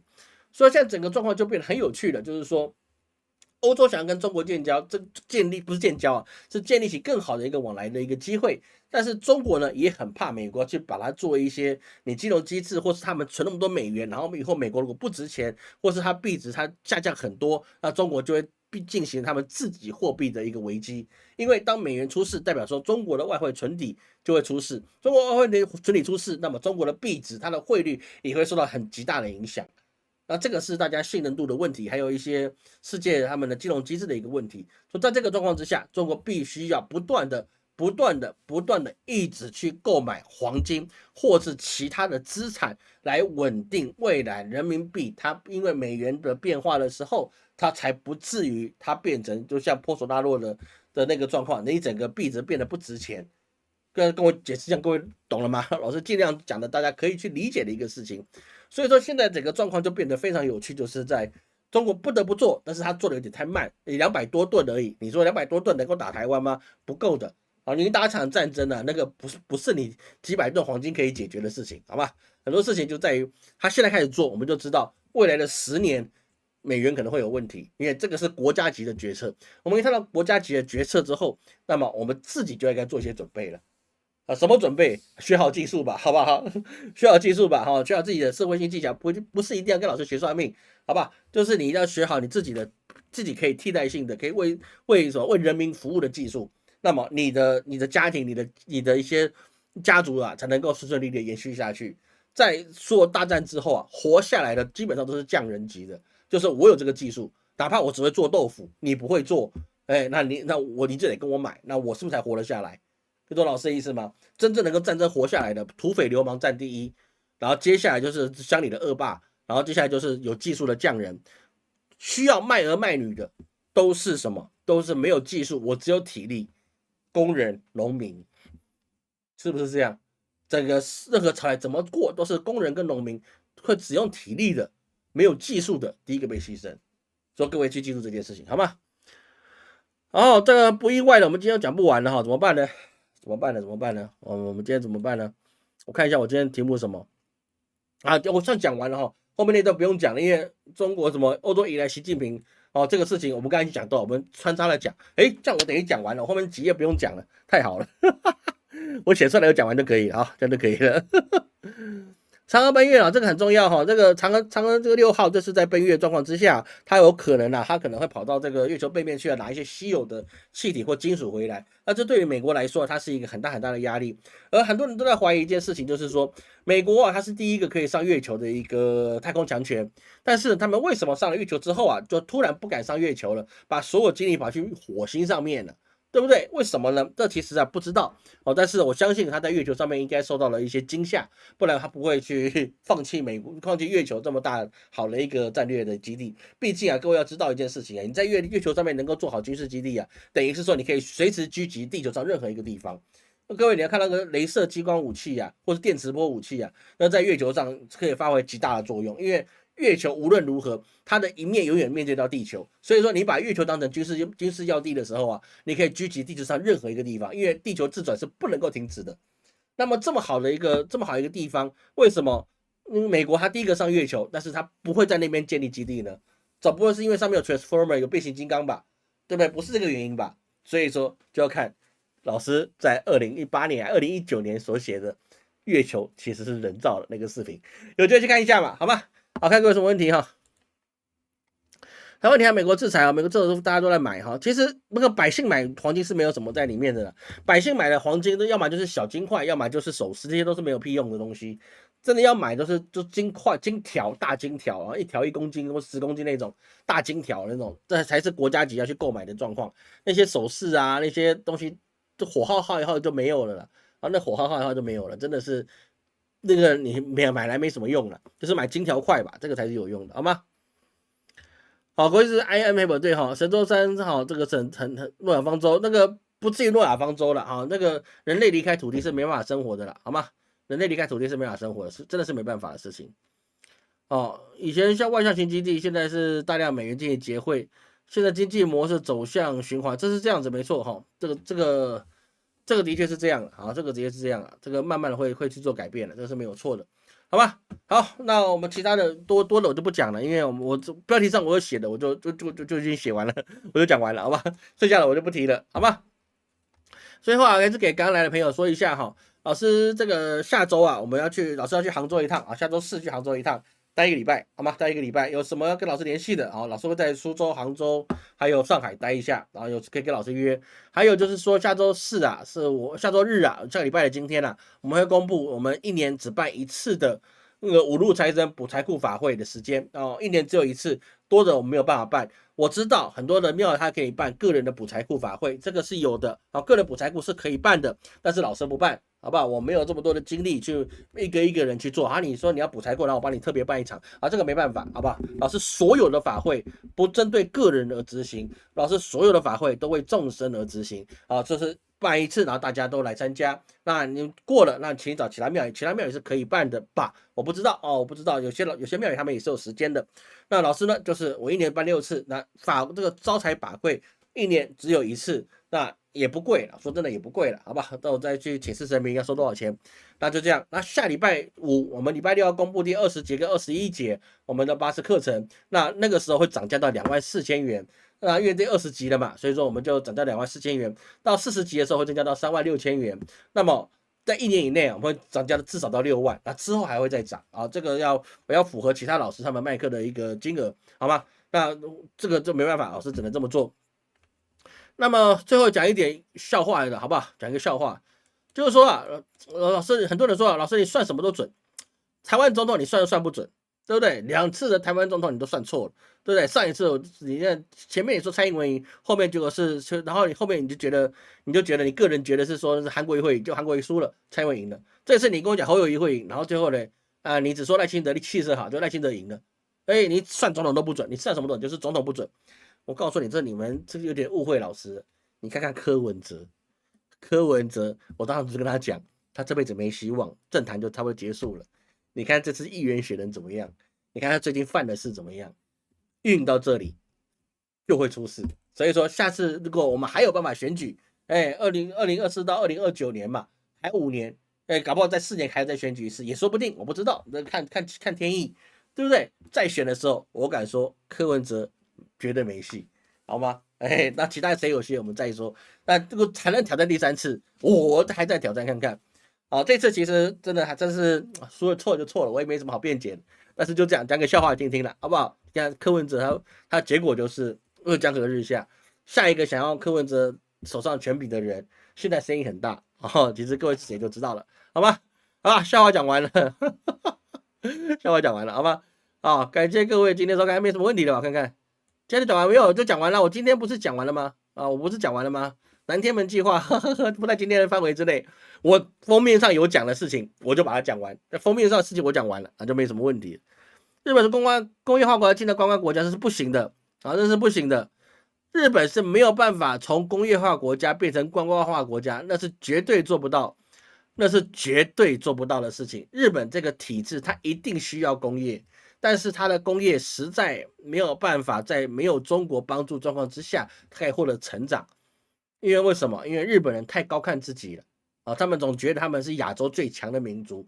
A: 所以现在整个状况就变得很有趣了，就是说，欧洲想要跟中国建交，不是建交啊，是建立起更好的一个往来的一个机会。但是中国呢也很怕美国去把它作为一些你金融机制，或是他们存那么多美元，然后以后美国如果不值钱，或是它币值它下降很多，那中国就会进行他们自己货币的一个危机。因为当美元出事，代表说中国的外汇存底就会出事，中国外汇的存底出事，那么中国的币值它的汇率也会受到很极大的影响。那这个是大家信任度的问题，还有一些世界他们的金融机制的一个问题。所以在这个状况之下，中国必须要不断的一直去购买黄金或是其他的资产，来稳定未来人民币它因为美元的变化的时候，它才不至于它变成就像波索纳洛的那个状况，你整个币值变得不值钱。跟我解释一下，各位懂了吗？老师尽量讲的大家可以去理解的一个事情。所以说现在整个状况就变得非常有趣，就是在中国不得不做，但是他做的有点太慢，200多吨而已。你说200多吨能够打台湾吗？不够的。你打场战争啊，那个不是你几百吨黄金可以解决的事情，好吧？很多事情就在于他现在开始做，我们就知道未来的10年美元可能会有问题，因为这个是国家级的决策。我们看到国家级的决策之后，那么我们自己就应该做一些准备了。什么准备？学好技术吧，好不好？学好技术吧，学好自己的社会性技巧，不是一定要跟老师学算命，好吧？就是你要学好你自己可以替代性的，可以为人民服务的技术。那么你的家庭，你的一些家族啊，才能够顺顺利利延续下去。在说大战之后啊，活下来的基本上都是匠人级的，就是我有这个技术，哪怕我只会做豆腐，你不会做，那你就得跟我买，那我是不是才活得下来？懂老师的意思吗？真正能够战争活下来的土匪流氓占第一，然后接下来就是乡里的恶霸，然后接下来就是有技术的匠人。需要卖儿卖女的都是什么？都是没有技术，我只有体力，工人、农民，是不是这样？整个任何朝代怎么过都是工人跟农民会只用体力的，没有技术的，第一个被牺牲。所以各位去记住这件事情，好吗？哦，这个不意外的，我们今天讲不完了哈，怎么办呢？怎么办呢？怎么办呢？我们今天怎么办呢？我看一下我今天题目是什么啊？我算讲完了哈，后面那段不用讲了，因为中国什么欧洲以来习近平哦这个事情我们刚才已经讲到，我们穿插了讲，这样我等于讲完了，后面几页不用讲了，太好了，我写出来有讲完就可以了啊，这样就可以了。嫦娥奔月啊，这个很重要哈。这个嫦娥这个6号，这是在奔月状况之下，它有可能它可能会跑到这个月球背面去拿一些稀有的气体或金属回来。那这对于美国来说，它是一个很大的压力。而很多人都在怀疑一件事情，就是说美国它是第一个可以上月球的一个太空强权，但是他们为什么上了月球之后就突然不敢上月球了，把所有精力跑去火星上面了？对不对？为什么呢？这其实不知道但是我相信他在月球上面应该受到了一些惊吓，不然他不会去放弃放弃月球这么大好的一个战略的基地。毕竟各位要知道一件事情你在月球上面能够做好军事基地等于是说你可以随时狙击地球上任何一个地方。各位你要看那个雷射激光武器或是电磁波武器那在月球上可以发挥极大的作用，因为月球无论如何，它的一面永远面对到地球，所以说你把月球当成军事要地的时候你可以狙击地球上任何一个地方，因为地球自转是不能够停止的。那么这么好一个地方，为什么美国它第一个上月球，但是它不会在那边建立基地呢？总不会是因为上面有 Transformer 有变形金刚吧？对不对？不是这个原因吧？所以说就要看老师在2018年、2019年所写的月球其实是人造的那个视频，有机会去看一下嘛，好吗？好，看各位有什么问题哈？还有问题美国制裁美国制裁大家都在买其实那个百姓买黄金是没有什么在里面的啦，百姓买的黄金要么就是小金块，要么就是首饰，这些都是没有屁用的东西。真的要买都是就金块、金条、大金条一条1公斤或10公斤那种大金条那种，这才是国家级要去购买的状况。那些首饰那些东西，就火耗以后就没有了啦。那火耗以后就没有了，真的是。那个你买来没什么用了，就是买金条块吧，这个才是有用的，好吗？好，国际是 IMF 对神舟3这个诺亚方舟，那个不至于诺亚方舟了那个人类离开土地是没办法生活的了，好吗？人类离开土地是没办法生活的，是真的是没办法的事情。以前像外向型经济，现在是大量美元进行结汇，现在经济模式走向循环，这是这样子没错这个的确是这样这个的确是这样这个慢慢的会去做改变了，这个是没有错的，好吧？好，那我们其他的多的我就不讲了，因为我标题上我有写的，我就已经写完了，我就讲完了，好吧？剩下的我就不提了，好吧？最后还是给刚来的朋友说一下老师这个下周我们老师要去杭州一趟下周4去杭州一趟。待1个礼拜，好吗？待1个礼拜，有什么要跟老师联系的老师会在苏州、杭州还有上海待一下，然后可以跟老师约。还有就是说下周4是我下周日下个礼拜的今天我们会公布我们1年只办1次的那个五路财神补财库法会的时间1年只有1次，多的我们没有办法办。我知道很多的庙它可以办个人的补财库法会，这个是有的个人补财库是可以办的，但是老师不办。好不好？我没有这么多的精力去一个人去做你说你要补财库，然后我帮你特别办一场这个没办法，好不好？老师所有的法会不针对个人而执行，老师所有的法会都为众生而执行这是办1次，然后大家都来参加。那你过了，那请找其他庙宇，其他庙宇是可以办的吧？我不知道我不知道，有些庙宇他们也是有时间的。那老师呢，就是我1年办6次，那这个招财法会1年只有1次，那也不贵了，说真的也不贵了，好吧？到我再去请示神明要收多少钱，那就这样。那下礼拜5，我们礼拜6要公布第20节跟21节我们的巴士课程，那个时候会涨价到24000元。因为这20集了嘛，所以说我们就涨到24000元，到40集的时候会增加到36000元。那么在1年以内我们会涨价的至少到6万，那之后还会再涨这个我要符合其他老师他们卖课的一个金额，好吗？那这个就没办法，老师只能这么做。那么最后讲一点笑话的，好不好？讲一个笑话，就是说老师很多人说老师你算什么都准，台湾总统你算不准，对不对？2次的台湾总统你都算错了，对不对？上一次你看前面你说蔡英文赢，后面结果是，然后你后面你就觉得你个人觉得是说是韩国瑜会赢，就韩国瑜输了，蔡英文赢了。这次你跟我讲侯友宜会赢，然后最后呢你只说赖清德气色好，就赖清德赢了。哎，你算总统都不准，你算什么准？就是总统不准。我告诉你，你们这有点误会老师。你看看柯文哲，我当时就跟他讲，他这辈子没希望，政坛就差不多结束了。你看这次议员选人怎么样？你看他最近犯的事怎么样？运到这里就会出事。所以说，下次如果我们还有办法选举，哎，2024到2029年嘛，还5年，哎，搞不好在4年还再选举一次也说不定，我不知道，看天意，对不对？再选的时候，我敢说柯文哲绝对没戏，好吗？哎，那其他谁有戏我们再说。那这个才能挑战第3次，我还在挑战看看。啊，这次其实真的还真是说了错就错了，我也没什么好辩解，但是就这样讲个笑话听听了，好不好？像柯文哲他结果就是江河日下，下一个想要柯文哲手上权柄的人，现在声音很大，哦，其实各位自己就知道了，好吗？啊，笑话讲完了，笑话讲完了，好吗？啊，感谢各位今天收看，没什么问题了吧？看看，今天讲完没有？就讲完了。我今天不是讲完了吗？啊，我不是讲完了吗？南天门计划不在今天的范围之内。我封面上有讲的事情，我就把它讲完。那封面上的事情我讲完了，就没什么问题。日本是工业化国家进的观光国家，这是不行的啊，这是不行的。日本是没有办法从工业化国家变成观光化国家，那是绝对做不到，那是绝对做不到的事情。日本这个体制，它一定需要工业，但是它的工业实在没有办法在没有中国帮助状况之下，可以获得成长。因为为什么？因为日本人太高看自己了啊，他们总觉得他们是亚洲最强的民族。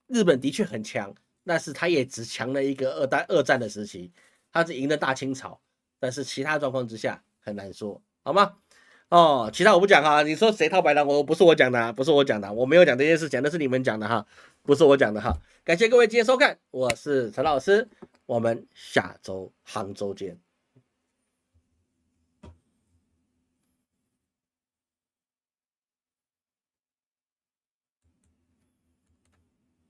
A: 日本的确很强，但是他也只强了一个二战的时期，他是赢了大清朝，但是其他状况之下很难说，好吗？哦，其他我不讲哈，你说谁套白狼，不是我讲的啊，不是我讲的，我没有讲这件事情，那是你们讲的哈，不是我讲的哈。感谢各位今天收看，我是陈老师，我们下周杭州见。